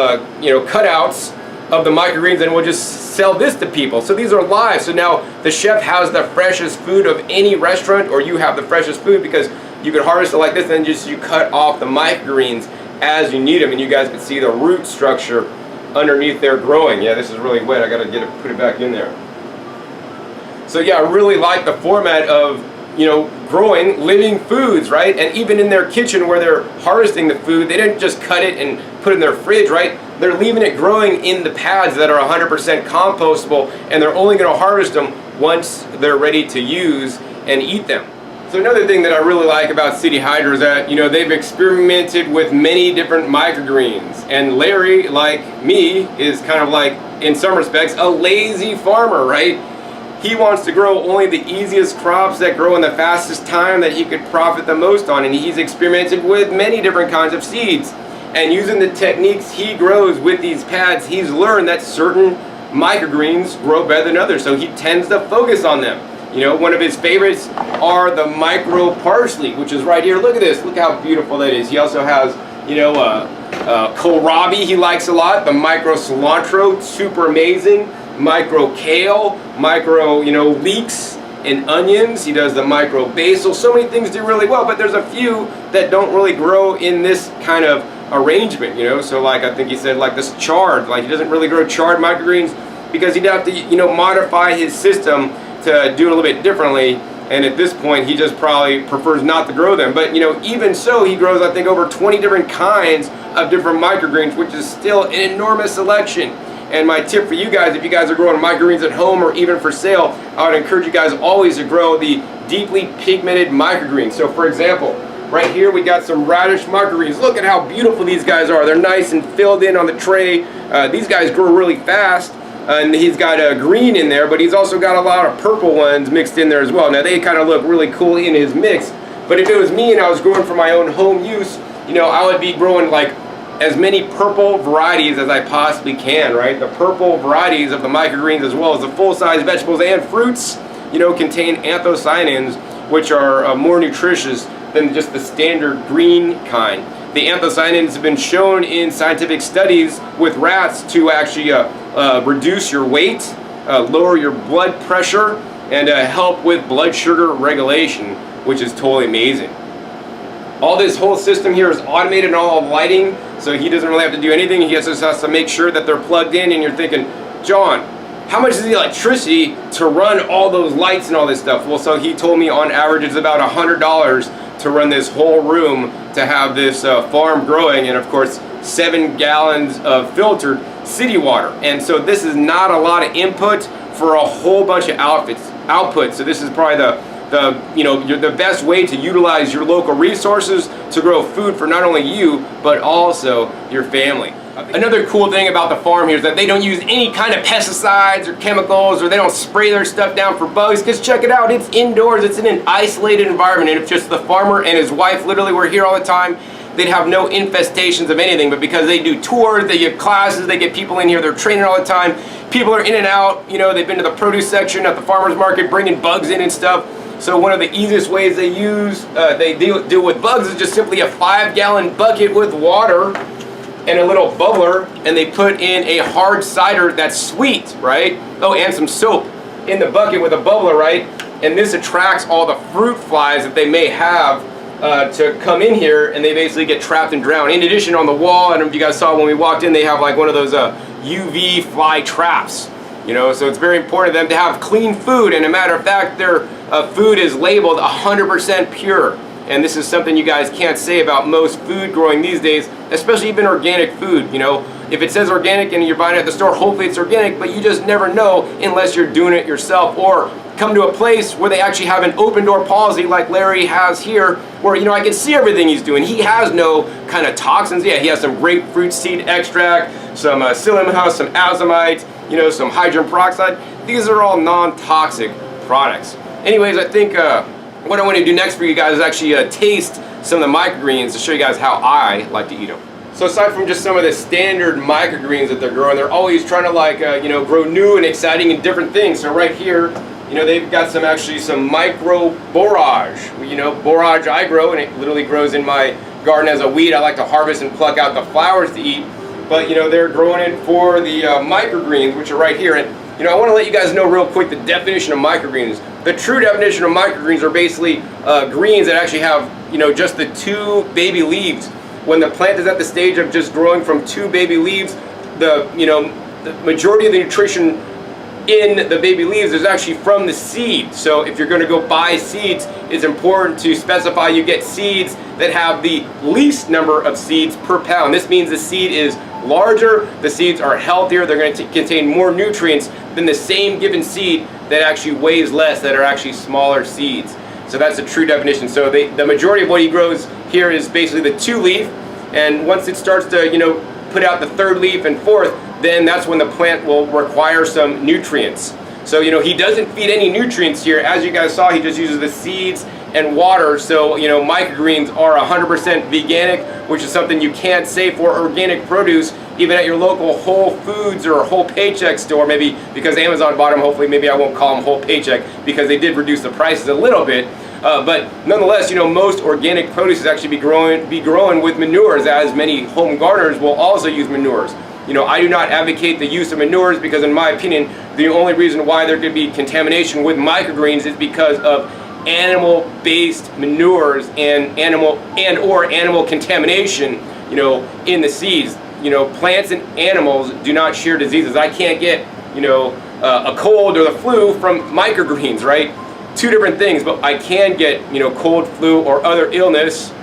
A: you know, cutouts of the microgreens, and we'll just sell this to people. So these are live. So now the chef has the freshest food of any restaurant, or you have the freshest food because you could harvest it like this, and just you cut off the microgreens as you need them, and you guys can see the root structure underneath there growing. Yeah, this is really wet. I gotta put it back in there. So yeah, I really like the format of, you know, growing living foods, right? And even in their kitchen where they're harvesting the food, they didn't just cut it and put it in their fridge, right? They're leaving it growing in the pads that are 100% compostable, and they're only going to harvest them once they're ready to use and eat them. So another thing that I really like about City Hydro is that, you know, they've experimented with many different microgreens. And Larry, like me, is kind of like, in some respects, a lazy farmer, right? He wants to grow only the easiest crops that grow in the fastest time that he could profit the most on. And he's experimented with many different kinds of seeds. And using the techniques he grows with these pads, he's learned that certain microgreens grow better than others. So he tends to focus on them. You know, one of his favorites are the micro parsley, which is right here. Look at this. Look how beautiful that is. He also has, you know, kohlrabi he likes a lot. The micro cilantro, super amazing. Micro kale, micro, you know, leeks and onions. He does the micro basil. So many things do really well, but there's a few that don't really grow in this kind of arrangement, you know. So like I think he said like this chard, like he doesn't really grow chard microgreens because he'd have to, you know, modify his system to do it a little bit differently, and at this point he just probably prefers not to grow them. But you know, even so, he grows I think over 20 different kinds of different microgreens, which is still an enormous selection. And my tip for you guys, if you guys are growing microgreens at home or even for sale, I would encourage you guys always to grow the deeply pigmented microgreens. So for example, right here we got some radish microgreens. Look at how beautiful these guys are. They're nice and filled in on the tray. These guys grow really fast. And he's got a green in there, but he's also got a lot of purple ones mixed in there as well. Now they kind of look really cool in his mix, but if it was me and I was growing for my own home use, you know, I would be growing like as many purple varieties as I possibly can, right? The purple varieties of the microgreens, as well as the full-size vegetables and fruits, you know, contain anthocyanins, which are more nutritious than just the standard green kind. The anthocyanins have been shown in scientific studies with rats to actually reduce your weight, lower your blood pressure, and help with blood sugar regulation, which is totally amazing. All this whole system here is automated and all lighting, so he doesn't really have to do anything. He just has to make sure that they're plugged in, and you're thinking, John, how much is the electricity to run all those lights and all this stuff? Well, so he told me on average it's about $100 to run this whole room to have this farm growing, and of course 7 gallons of filtered city water. And so this is not a lot of input for a whole bunch of output. So this is probably the best way to utilize your local resources to grow food for not only you but also your family. Another cool thing about the farm here is that they don't use any kind of pesticides or chemicals, or they don't spray their stuff down for bugs, because check it out, it's indoors, it's in an isolated environment, and if just the farmer and his wife literally were here all the time, they'd have no infestations of anything. But because they do tours, they give classes, they get people in here, they're training all the time, people are in and out, you know, they've been to the produce section at the farmer's market bringing bugs in and stuff. So one of the easiest ways they deal with bugs is just simply a 5-gallon bucket with water and a little bubbler, and they put in a hard cider that's sweet, right? Oh, and some soap in the bucket with a bubbler, right? And this attracts all the fruit flies that they may have to come in here, and they basically get trapped and drowned. In addition, on the wall, I don't know if you guys saw when we walked in, they have like one of those UV fly traps, you know, so it's very important to them to have clean food, and a matter of fact, their food is labeled 100% pure. And this is something you guys can't say about most food growing these days, especially even organic food. You know, if it says organic and you're buying it at the store, hopefully it's organic, but you just never know unless you're doing it yourself, or come to a place where they actually have an open door policy like Larry has here, where, you know, I can see everything he's doing. He has no kind of toxins. Yeah, he has some grapefruit seed extract, some psyllium husk, some azomite, you know, some hydrogen peroxide. These are all non-toxic products. Anyways, I think what I want to do next for you guys is actually taste some of the microgreens to show you guys how I like to eat them. So aside from just some of the standard microgreens that they're growing, they're always trying to like, you know, grow new and exciting and different things. So right here, you know, they've got some micro borage. You know, borage I grow, and it literally grows in my garden as a weed. I like to harvest and pluck out the flowers to eat. But, you know, they're growing it for the microgreens, which are right here. And, you know, I want to let you guys know real quick the definition of microgreens. The true definition of microgreens are basically greens that actually have, you know, just the 2 baby leaves. When the plant is at the stage of just growing from 2 baby leaves, the majority of the nutrition in the baby leaves is actually from the seed. So if you're going to go buy seeds, it's important to specify you get seeds that have the least number of seeds per pound. This means the seed is larger, the seeds are healthier, they're going to contain more nutrients than the same given seed that actually weighs less, that are actually smaller seeds. So that's the true definition. So the majority of what he grows here is basically the 2-leaf, and once it starts to put out the 3rd leaf and 4th, then that's when the plant will require some nutrients. So he doesn't feed any nutrients here. As you guys saw, he just uses the seeds and water. So microgreens are 100% veganic, which is something you can't say for organic produce, even at your local Whole Foods or Whole Paycheck store. Maybe because Amazon bought them, hopefully maybe I won't call them Whole Paycheck, because they did reduce the prices a little bit. But nonetheless, most organic produce is actually be growing with manures, as many home gardeners will also use manures. I do not advocate the use of manures, because in my opinion, the only reason why there could be contamination with microgreens is because of animal-based manures and animal contamination, in the seeds. Plants and animals do not share diseases. I can't get, a cold or the flu from microgreens, right? 2 different things, but I can get, cold, flu, or other illness,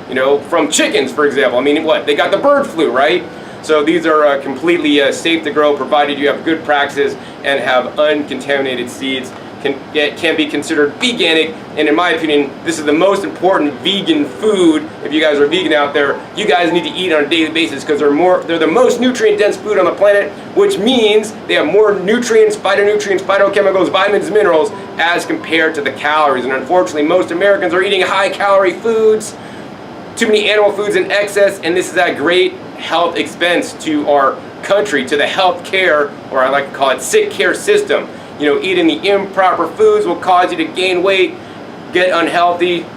A: from chickens, for example. I mean, what? They got the bird flu, right? So these are completely safe to grow, provided you have good practices and have uncontaminated seeds. Can be considered veganic, and in my opinion, this is the most important vegan food. If you guys are vegan out there, you guys need to eat on a daily basis, because they're the most nutrient-dense food on the planet, which means they have more nutrients, phytonutrients, phytochemicals, vitamins, minerals, as compared to the calories. And unfortunately, most Americans are eating high-calorie foods, too many animal foods in excess, and this is at great health expense to our country, to the health care, or I like to call it sick care system. Eating the improper foods will cause you to gain weight, get unhealthy,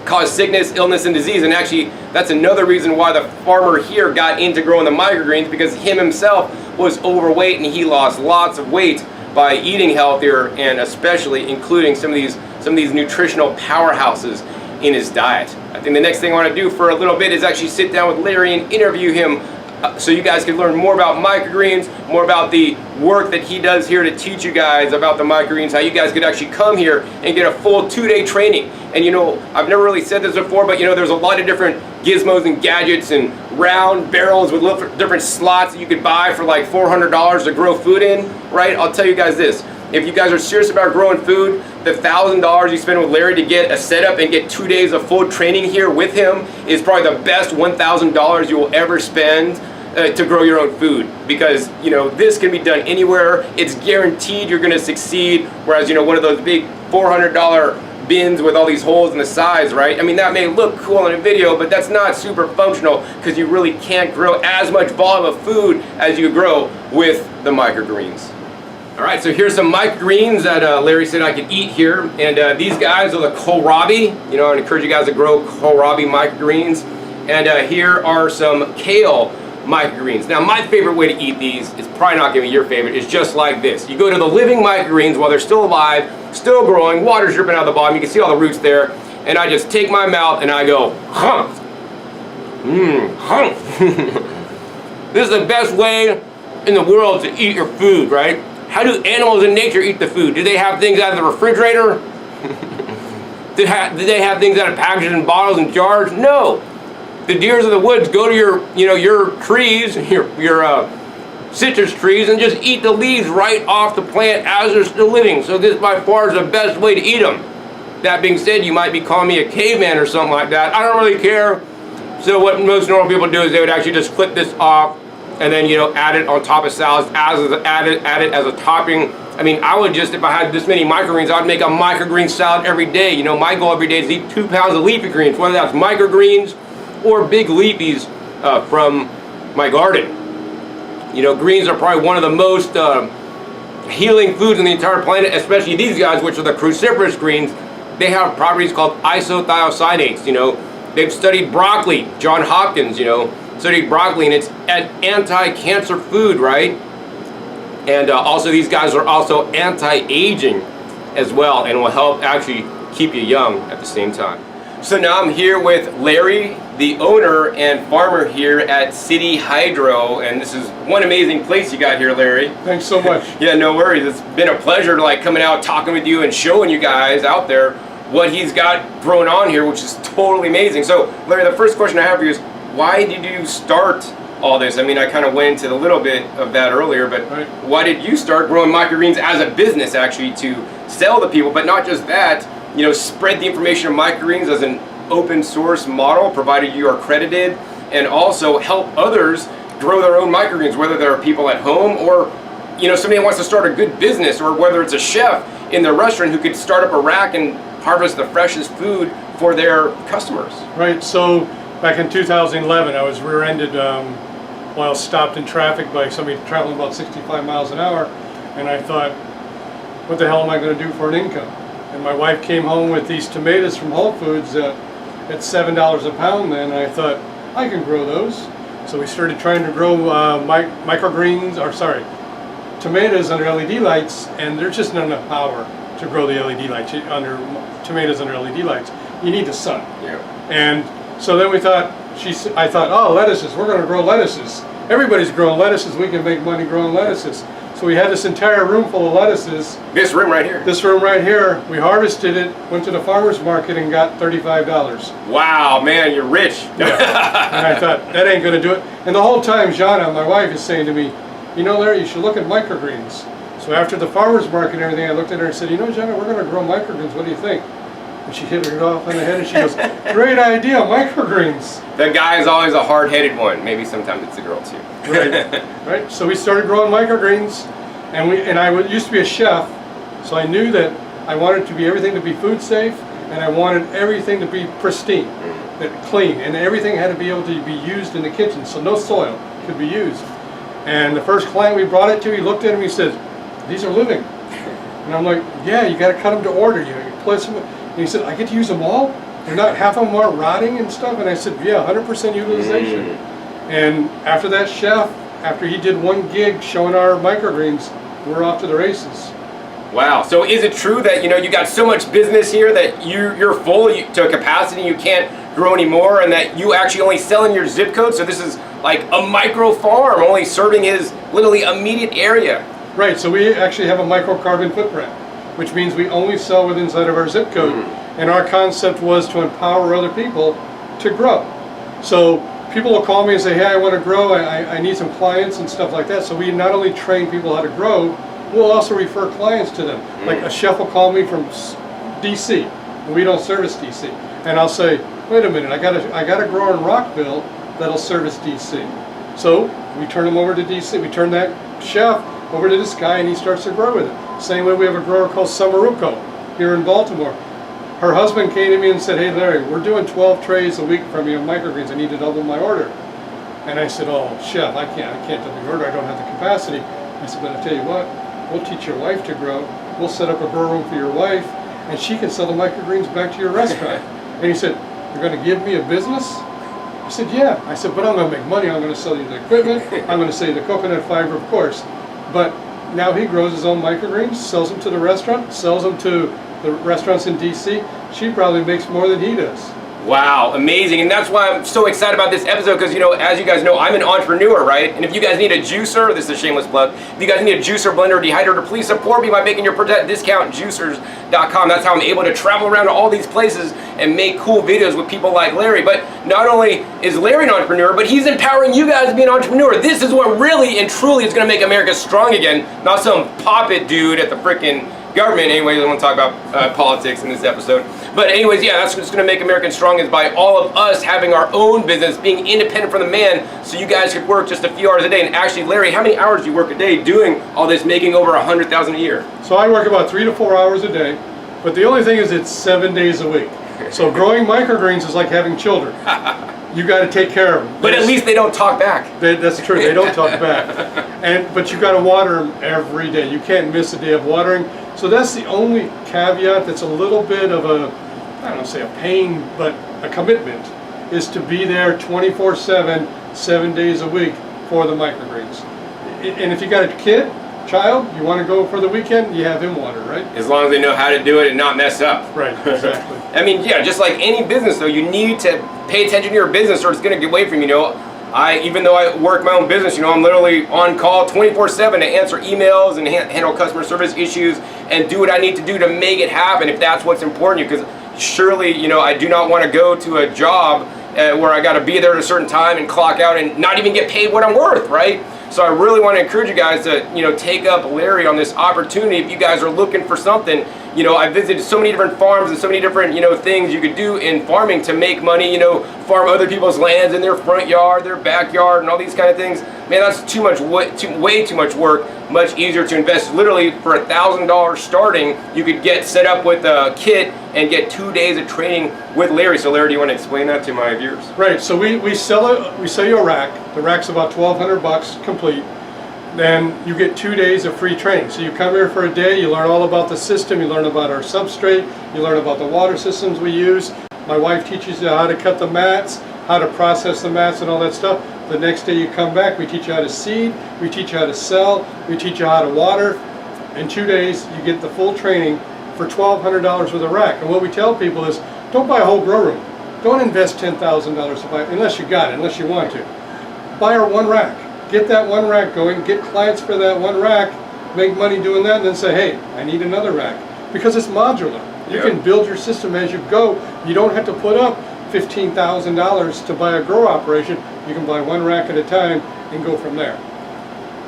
A: cause sickness, illness, and disease. And actually, that's another reason why the farmer here got into growing the microgreens, because him himself was overweight and he lost lots of weight by eating healthier, and especially including some of these nutritional powerhouses in his diet. I think the next thing I want to do for a little bit is actually sit down with Larry and interview him, so you guys can learn more about microgreens, more about the work that he does here to teach you guys about the microgreens, how you guys could actually come here and get a full 2-day training. And I've never really said this before, but there's a lot of different gizmos and gadgets and round barrels with different slots that you could buy for like $400 to grow food in, right? I'll tell you guys this. If you guys are serious about growing food, the $1,000 you spend with Larry to get a setup and get 2 days of full training here with him is probably the best $1,000 you will ever spend to grow your own food, because this can be done anywhere. It's guaranteed you're going to succeed. Whereas one of those big $400 bins with all these holes in the sides, right? I mean, that may look cool in a video, but that's not super functional, because you really can't grow as much volume of food as you grow with the microgreens. All right, so here's some microgreens that Larry said I could eat here, and these guys are the kohlrabi. I would encourage you guys to grow kohlrabi microgreens. And here are some kale microgreens. Now, my favorite way to eat these is probably not going to be your favorite. It's just like this. You go to the living microgreens while they're still alive, still growing, water's dripping out the bottom. You can see all the roots there. And I just take my mouth and I go, humph. Humph. This is the best way in the world to eat your food, right? How do animals in nature eat the food? Do they have things out of the refrigerator? Did they have things out of packages and bottles and jars? No. The deers of the woods go to your trees, your citrus trees, and just eat the leaves right off the plant as they're still living. So this by far is the best way to eat them. That being said, you might be calling me a caveman or something like that. I don't really care. So what most normal people do is they would actually just clip this off and then add it on top of salads, add it as a topping. I mean, I would just, if I had this many microgreens, I would make a microgreen salad every day. My goal every day is to eat 2 pounds of leafy greens, whether that's microgreens or big leafies from my garden. Greens are probably one of the most healing foods on the entire planet, especially these guys, which are the cruciferous greens. They have properties called isothiocyanates. They've studied broccoli. John Hopkins, studied broccoli, and it's an anti-cancer food, right? And also these guys are also anti-aging as well, and will help actually keep you young at the same time. So now I'm here with Larry, the owner and farmer here at City Hydro, and this is one amazing place you got here, Larry.
B: Thanks so much.
A: Yeah, no worries. It's been a pleasure to coming out, talking with you, and showing you guys out there what he's got growing on here, which is totally amazing. So, Larry, the first question I have for you is, why did you start all this? I mean, I kind of went into a little bit of that earlier, but why did you start growing microgreens as a business, actually, to sell to people? But not just that, spread the information of microgreens as an open source model, provided you are accredited, and also help others grow their own microgreens, whether there are people at home or somebody who wants to start a good business, or whether it's a chef in their restaurant who could start up a rack and harvest the freshest food for their customers.
B: Right, so back in 2011 I was rear-ended while stopped in traffic by somebody traveling about 65 miles an hour, and I thought, what the hell am I going to do for an income? And my wife came home with these tomatoes from Whole Foods at $7 a pound then, and I thought, I can grow those. So we started trying to grow tomatoes under LED lights, and there's just not enough power to grow the LED lights tomatoes under LED lights. You need the sun.
A: Yeah.
B: And so then I thought, oh, lettuces, we're going to grow lettuces. Everybody's growing lettuces, we can make money growing lettuces. So we had this entire room full of lettuces.
A: This room right here?
B: This room right here. We harvested it, went to the farmer's market and got $35.
A: Wow, man, you're rich.
B: Yeah. And I thought, that ain't going to do it. And the whole time, Jana, my wife, is saying to me, Larry, you should look at microgreens. So after the farmer's market and everything, I looked at her and said, Jana, we're going to grow microgreens. What do you think? And she hit it off on the head and she goes, great idea, microgreens.
A: The guy is always a hard-headed one. Maybe sometimes it's the girl too.
B: Right. So we started growing microgreens, and I used to be a chef, so I knew that I wanted everything to be food safe, and I wanted everything to be pristine, clean, and everything had to be able to be used in the kitchen, so no soil could be used. And the first client we brought it to, he looked at him and he said, these are living. And I'm like, yeah, you got to cut them to order. You place them. And he said, I get to use them all? They're not, half of them are rotting and stuff? And I said, yeah, 100% utilization. And after that chef, after he did one gig showing our microgreens, we're off to the races.
A: Wow. So is it true that you got so much business here that you're full to capacity, you can't grow anymore, and that you actually only sell in your zip code? So this is like a micro farm, only serving his literally immediate area.
B: Right. So we actually have a microcarbon footprint, which means we only sell within inside of our zip code. And our concept was to empower other people to grow. So people will call me and say, hey, I want to grow, I need some clients and stuff like that. So we not only train people how to grow, we'll also refer clients to them. Like a chef will call me from DC, and we don't service DC. And I'll say, wait a minute, I got a grower in Rockville that'll service DC. So we turn them over to DC. We turn that chef over to this guy, and he starts to grow with it. Same way we have a grower called Samaruco here in Baltimore. Her husband came to me and said, hey Larry, we're doing 12 trays a week from you of microgreens. I need to double my order. And I said, oh chef, I can't double your order, I don't have the capacity. I said, but I'll tell you what, we'll teach your wife to grow. We'll set up a grow room for your wife, and she can sell the microgreens back to your restaurant. And he said, you're going to give me a business? I said, yeah. I said, but I'm going to make money. I'm going to sell you the equipment. I'm going to sell you the coconut fiber, of course. But now he grows his own microgreens, sells them to the restaurant, sells them to the restaurants in DC. She probably makes more than he does.
A: Wow, amazing. And that's why I'm so excited about this episode, because as you guys know, I'm an entrepreneur, right? And if you guys need a juicer, this is a shameless plug, if you guys need a juicer, blender, dehydrator, please support me by making your discount juicers.com. That's how I'm able to travel around to all these places and make cool videos with people like Larry. But not only is Larry an entrepreneur, but he's empowering you guys to be an entrepreneur. This is what really and truly is going to make America strong again, not some puppet dude at the frickin' government. Anyways, I don't want to talk about politics in this episode. But anyways, yeah, that's what's going to make America strong, is by all of us having our own business, being independent from the man, so you guys could work just a few hours a day. And actually, Larry, how many hours do you work a day doing all this, making over $100,000 a year?
B: So I work about 3 to 4 hours a day, but the only thing is it's 7 days a week. So growing microgreens is like having children. You got to take care of them.
A: But at least they don't talk back.
B: That's true. They don't talk back. But you got to water them every day. You can't miss a day of watering. So that's the only caveat that's a little bit of a, I don't want to say a pain, but a commitment, is to be there 24/7, 7 days a week for the microgreens. And if you got a kid, child, you want to go for the weekend, you have him water, right?
A: As long as they know how to do it and not mess up.
B: Right, exactly.
A: I mean, yeah, just like any business though, you need to pay attention to your business or it's going to get away from you, even though I work my own business, I'm literally on call 24/7 to answer emails and handle customer service issues and do what I need to do to make it happen if that's what's important to you. Because surely, I do not want to go to a job where I got to be there at a certain time and clock out and not even get paid what I'm worth, right? So I really want to encourage you guys to, take up Larry on this opportunity. If you guys are looking for something, I visited so many different farms and so many different, things you could do in farming to make money, farm other people's lands in their front yard, their backyard, and all these kind of things. Man, that's way too much work. Much easier to invest. Literally for $1,000 starting, you could get set up with a kit and get 2 days of training with Larry. So Larry, do you want to explain that to my viewers?
B: Right. So we sell you a rack. The rack's about $1,200 complete. Then you get 2 days of free training. So you come here for a day, you learn all about the system, you learn about our substrate, you learn about the water systems we use. My wife teaches you how to cut the mats, how to process the mats and all that stuff. The next day you come back, we teach you how to seed, we teach you how to sell, we teach you how to water. In 2 days, you get the full training for $1,200 with a rack. And what we tell people is, don't buy a whole grow room. Don't invest $10,000 to buy, unless you got it, unless you want to. Buy our one rack. Get that one rack going, get clients for that one rack, make money doing that, and then say, hey, I need another rack. Because it's modular. You can build your system as you go. You don't have to put up $15,000 to buy a grow operation. You can buy one rack at a time and go from there.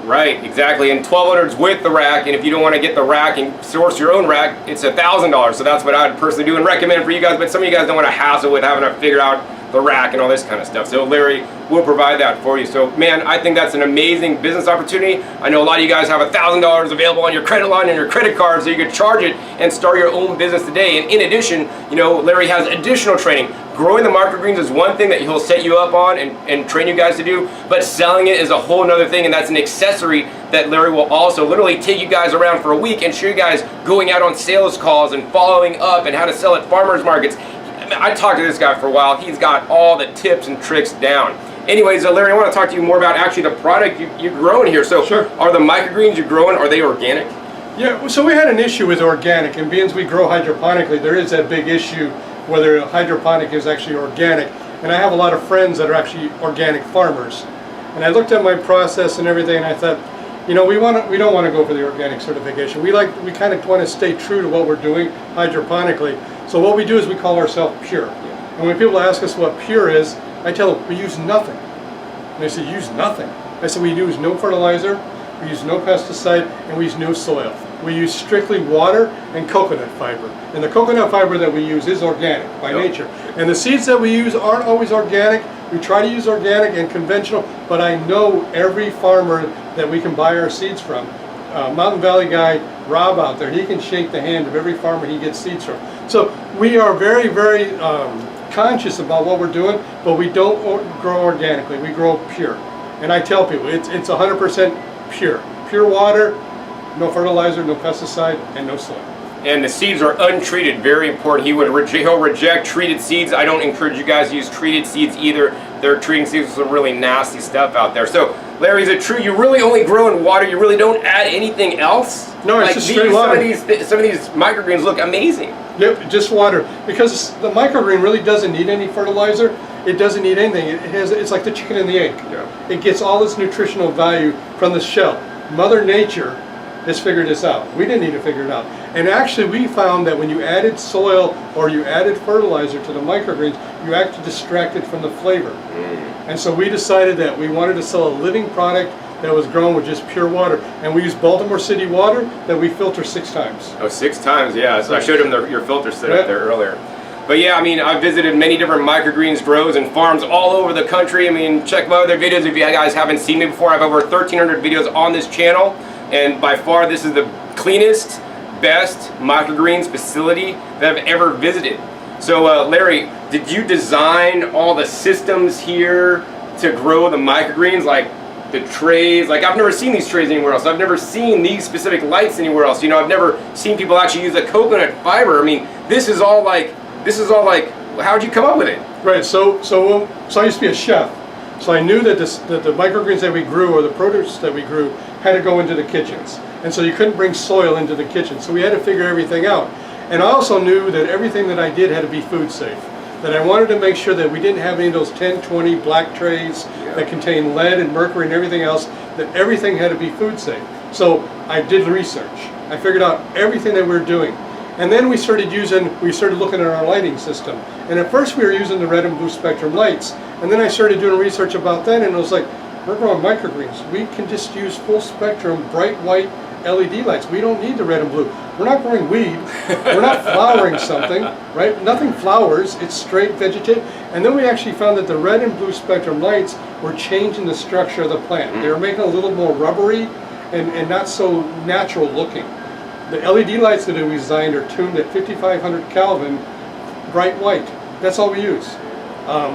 A: Right, exactly. And $1,200's with the rack, and if you don't want to get the rack and source your own rack, it's $1,000. So that's what I would personally do and recommend for you guys. But some of you guys don't want to hassle with having to figure out the rack and all this kind of stuff. So Larry will provide that for you. So man, I think that's an amazing business opportunity. I know a lot of you guys have $1,000 available on your credit line and your credit card, so you could charge it and start your own business today. And in addition, Larry has additional training. Growing the microgreens is one thing that he'll set you up on and train you guys to do, but selling it is a whole nother thing, and that's an accessory that Larry will also literally take you guys around for a week and show you guys going out on sales calls and following up and how to sell at farmers markets. I talked to this guy for a while. He's got all the tips and tricks down. Anyways, Larry, I want to talk to you more about actually the product you're growing here. So
B: sure.
A: Are the microgreens you're growing, are they organic?
B: Yeah, so we had an issue with organic, and being as we grow hydroponically, there is that big issue whether hydroponic is actually organic. And I have a lot of friends that are actually organic farmers. And I looked at my process and everything, and I thought, we don't want to go for the organic certification. We kind of want to stay true to what we're doing hydroponically. So what we do is we call ourselves pure. And when people ask us what pure is, I tell them we use nothing. And they say, use nothing. I said we use no fertilizer, we use no pesticide, and we use no soil. We use strictly water and coconut fiber. And the coconut fiber that we use is organic by nature. And the seeds that we use aren't always organic. We try to use organic and conventional, but I know every farmer that we can buy our seeds from. Mountain Valley guy, Rob out there, he can shake the hand of every farmer he gets seeds from. So we are very, very conscious about what we're doing, but we don't grow organically, we grow pure. And I tell people, it's 100% pure. Pure water, no fertilizer, no pesticide, and no soil.
A: And the seeds are untreated, very important. He'll reject treated seeds. I don't encourage you guys to use treated seeds either. They're treating seeds with some really nasty stuff out there. So, Larry, is it true you really only grow in water? You really don't add anything else?
B: No, it's just straight water.
A: Some of these microgreens look amazing.
B: Yep, just water. Because the microgreen really doesn't need any fertilizer. It doesn't need anything. It's like the chicken and the egg.
A: Yeah.
B: It gets all its nutritional value from the shell. Mother Nature has figured this out. We didn't need to figure it out. And actually we found that when you added soil or you added fertilizer to the microgreens, you actually distracted from the flavor. And so we decided that we wanted to sell a living product that was grown with just pure water. And we use Baltimore City water that we filter 6 times.
A: Oh, 6 times, yeah. So I showed him your filter set up there earlier. But yeah, I mean, I've visited many different microgreens grows and farms all over the country. I mean, check my other videos if you guys haven't seen me before. I have over 1,300 videos on this channel. And by far, this is the cleanest, best microgreens facility that I've ever visited. So Larry, did you design all the systems here to grow the microgreens, like the trays? Like, I've never seen these trays anywhere else. I've never seen these specific lights anywhere else. I've never seen people actually use a coconut fiber. I mean, this is all like, how'd you come up with it?
B: Right, so I used to be a chef. So I knew that the microgreens that we grew, or the produce that we grew, had to go into the kitchens. And so you couldn't bring soil into the kitchen. So we had to figure everything out. And I also knew that everything that I did had to be food safe. That I wanted to make sure that we didn't have any of those 10, 20 black trays that contain lead and mercury and everything else, that everything had to be food safe. So I did research. I figured out everything that we were doing. And then we started looking at our lighting system. And at first we were using the red and blue spectrum lights. And then I started doing research about that, and it was like, we're growing microgreens. We can just use full spectrum, bright white LED lights. We don't need the red and blue. We're not growing weed. We're not flowering something, right? Nothing flowers. It's straight vegetative. And then we actually found that the red and blue spectrum lights were changing the structure of the plant. They were making it a little more rubbery and not so natural looking. The LED lights that we designed are tuned at 5500 Kelvin, bright white. That's all we use.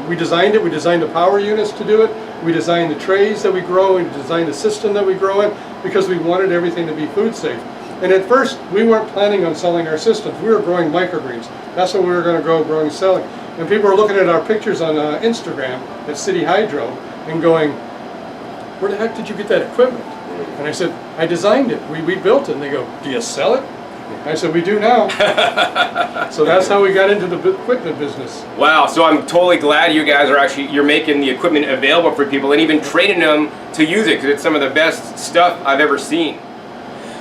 B: We designed it. We designed the power units to do it. We designed the trays that we grow, and designed the system that we grow in, because we wanted everything to be food safe. And at first, we weren't planning on selling our systems. We were growing microgreens. That's what we were going to grow, growing, selling. And people were looking at our pictures on Instagram at City Hydro and going, where the heck did you get that equipment? And I said, I designed it. We built it. And they go, do you sell it? I said, we do now. So that's how we got into the equipment business.
A: Wow, so I'm totally glad you guys are you're making the equipment available for people and even training them to use it, because it's some of the best stuff I've ever seen.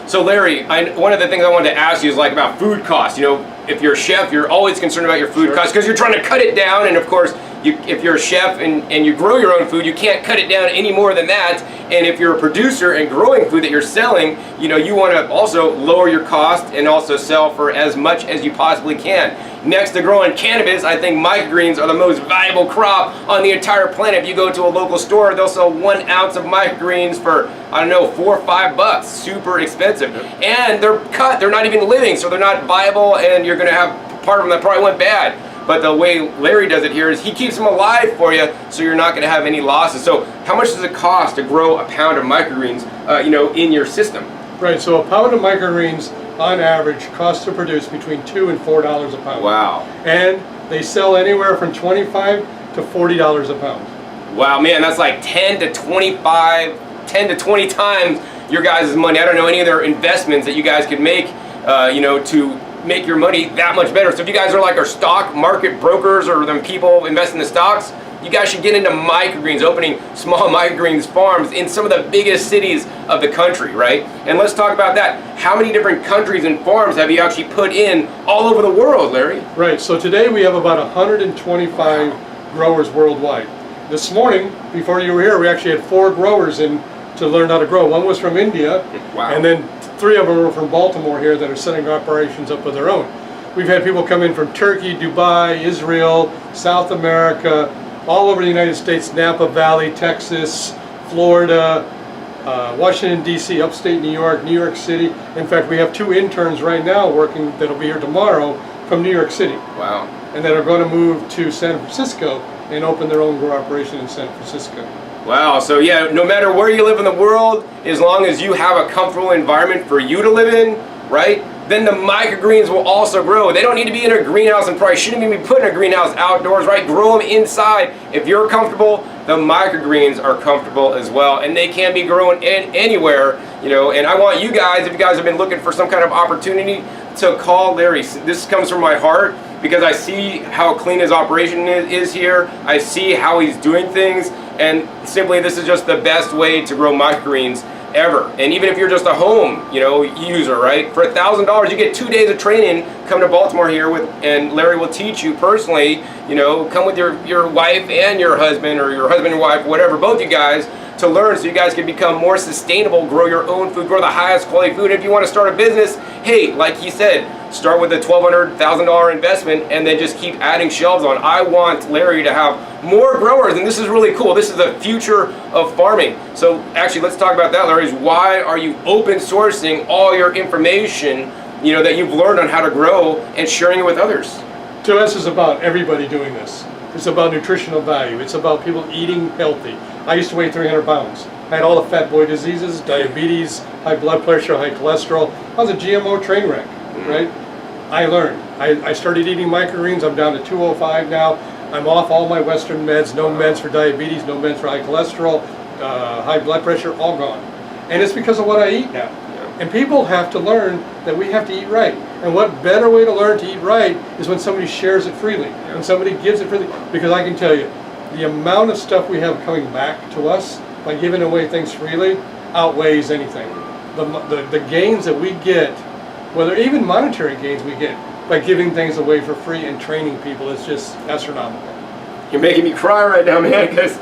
A: So Larry, one of the things I wanted to ask you is like about food costs. You know, if you're a chef, you're always concerned about your food costs because you're trying to cut it down, and of course, if you're a chef and you grow your own food, you can't cut it down any more than that. And if you're a producer and growing food that you're selling, you know, you want to also lower your cost and also sell for as much as you possibly can. Next to growing cannabis, I think microgreens are the most valuable crop on the entire planet. If you go to a local store, they'll sell 1 ounce of microgreens for, I don't know, $4 or $5. Super expensive. And they're cut, they're not even living, so they're not viable, and you're going to have part of them that probably went bad. But the way Larry does it here is he keeps them alive for you, so you're not going to have any losses. So how much does it cost to grow a pound of microgreens, you know, in your system?
B: Right, so a pound of microgreens, on average, costs to produce between $2 and $4 a pound.
A: Wow.
B: And they sell anywhere from $25 to $40 a pound.
A: Wow, man, that's like 10 to 20 times your guys' money. I don't know any other investments that you guys could make, you know, to make your money that much better. So if you guys are like our stock market brokers or them people invest in the stocks, you guys should get into microgreens, opening small microgreens farms in some of the biggest cities of the country, right? And let's talk about that. How many different countries and farms have you actually put in all over the world, Larry?
B: Right, so today we have about 125 growers worldwide. This morning, before you were here, we actually had 4 growers in to learn how to grow. One was from India, and then 3 of them were from Baltimore here that are setting operations up of their own. We've had people come in from Turkey, Dubai, Israel, South America, all over the United States, Napa Valley, Texas, Florida, Washington, D.C., upstate New York City. In fact, we have 2 interns right now working that'll be here tomorrow from New York City.
A: Wow.
B: And that are going to move to San Francisco and open their own grow operation in San Francisco.
A: Wow, so yeah, no matter where you live in the world, as long as you have a comfortable environment for you to live in, right, then the microgreens will also grow. They don't need to be in a greenhouse, and probably shouldn't even be put in a greenhouse outdoors, right? Grow them inside. If you're comfortable, the microgreens are comfortable as well, and they can be grown anywhere, you know. And I want you guys, if you guys have been looking for some kind of opportunity, to call Larry. This comes from my heart because I see how clean his operation is here. I see how he's doing things, and simply this is just the best way to grow microgreens ever. And even if you're just a home, you know, user, right? For $1,000, you get 2 days of training. Come to Baltimore here and Larry will teach you personally. You know, come with your wife and your husband, or your husband and wife, whatever, both you guys, to learn so you guys can become more sustainable, grow your own food, grow the highest quality food. If you want to start a business, hey, like he said, start with a $1,200, $1,000 investment and then just keep adding shelves on. I want Larry to have more growers, and this is really cool. This is the future of farming. So actually, let's talk about that, Larry. Why are you open sourcing all your information, you know, that you've learned on how to grow and sharing it with others?
B: To us, it's about everybody doing this. It's about nutritional value. It's about people eating healthy. I used to weigh 300 pounds. I had all the fat boy diseases, diabetes, high blood pressure, high cholesterol. I was a GMO train wreck, right? I learned. I started eating microgreens. I'm down to 205 now. I'm off all my Western meds, no meds for diabetes, no meds for high cholesterol, high blood pressure, all gone. And it's because of what I eat now. And people have to learn that we have to eat right. And what better way to learn to eat right is when somebody shares it freely, when somebody gives it freely. Because I can tell you, the amount of stuff we have coming back to us by giving away things freely outweighs anything. The gains that we get, whether even monetary gains we get, by giving things away for free and training people is just astronomical.
A: You're making me cry right now, man, because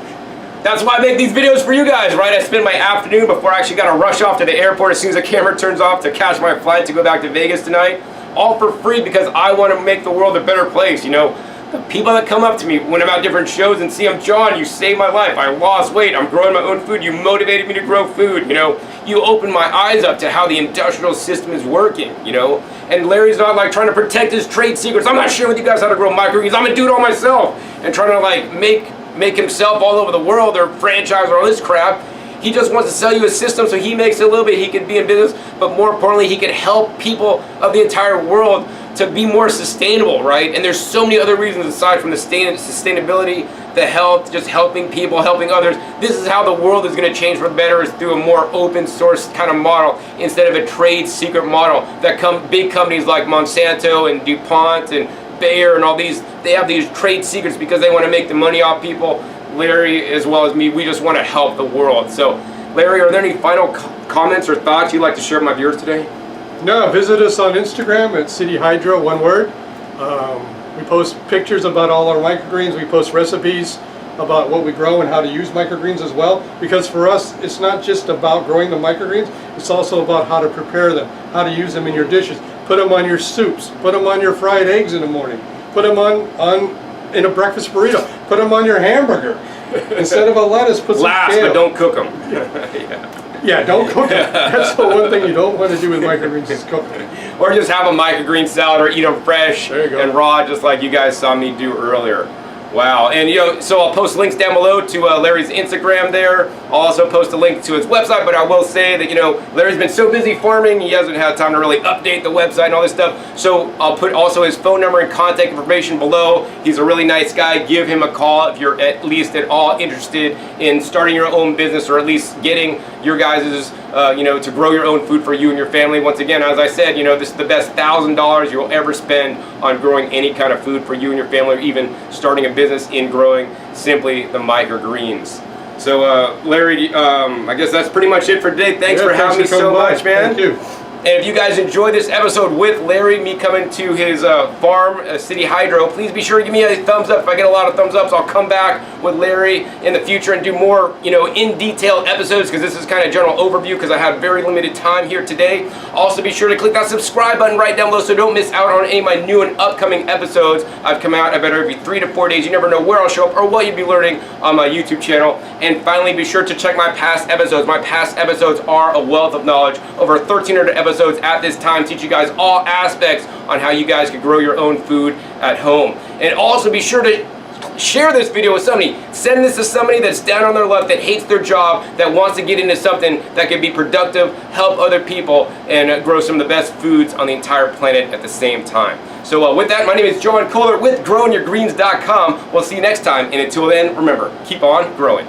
A: that's why I make these videos for you guys, right? I spend my afternoon before I actually got to rush off to the airport as soon as the camera turns off to catch my flight to go back to Vegas tonight, all for free because I want to make the world a better place, you know? The people that come up to me when I'm at different shows and see them, John, you saved my life. I lost weight. I'm growing my own food. You motivated me to grow food, you know? You opened my eyes up to how the industrial system is working, you know? And Larry's not like trying to protect his trade secrets. I'm not sharing with you guys how to grow microgreens. I'm gonna do it all myself and trying to like make himself all over the world or franchise or all this crap. He just wants to sell you a system so he makes a little bit, he can be in business, but more importantly, he can help people of the entire world to be more sustainable, right? And there's so many other reasons aside from the sustainability, the health, just helping people, helping others. This is how the world is gonna change for the better, is through a more open source kind of model instead of a trade secret model that big companies like Monsanto and DuPont and Bayer and all these, they have these trade secrets because they want to make the money off people. Larry, as well as me, we just want to help the world. So, Larry, are there any final comments or thoughts you'd like to share with my viewers today?
B: No, visit us on Instagram at City Hydro, one word. We post pictures about all our microgreens. We post recipes about what we grow and how to use microgreens as well. Because for us, it's not just about growing the microgreens, it's also about how to prepare them, how to use them in your dishes. Put them on your soups, put them on your fried eggs in the morning, put them in a breakfast burrito, put them on your hamburger. Instead of a lettuce, put some kale.
A: But don't cook them.
B: Yeah, don't cook them. That's the one thing you don't want to do with microgreens is cook them.
A: Or just have a microgreen salad or eat them fresh and raw, just like you guys saw me do earlier. Wow, and you know, so I'll post links down below to Larry's Instagram there. I'll also post a link to his website, but I will say that, you know, Larry's been so busy farming, he hasn't had time to really update the website and all this stuff. So I'll put also his phone number and contact information below. He's a really nice guy. Give him a call if you're at least at all interested in starting your own business, or at least getting your guys' you know, to grow your own food for you and your family. Once again, as I said, you know, this is the best $1,000 you'll ever spend on growing any kind of food for you and your family, or even starting a business in growing simply the microgreens. So, Larry, I guess that's pretty much it for today. Thanks for having me so much, man.
B: Thank you.
A: And if you guys enjoyed this episode with Larry, me coming to his farm, City Hydro, please be sure to give me a thumbs up. If I get a lot of thumbs ups, I'll come back with Larry in the future and do more, you know, in detail episodes, because this is kind of general overview because I have very limited time here today. Also, be sure to click that subscribe button right down below so don't miss out on any of my new and upcoming episodes. I've come out, I bet, every 3 to 4 days. You never know where I'll show up or what you'll be learning on my YouTube channel. And finally, be sure to check my past episodes. My past episodes are a wealth of knowledge. Over 1,300 episodes at this time, teach you guys all aspects on how you guys can grow your own food at home. And also be sure to share this video with somebody. Send this to somebody that's down on their luck, that hates their job, that wants to get into something that can be productive, help other people, and grow some of the best foods on the entire planet at the same time. So with that, my name is John Kohler with growingyourgreens.com. We'll see you next time, and until then, remember, keep on growing.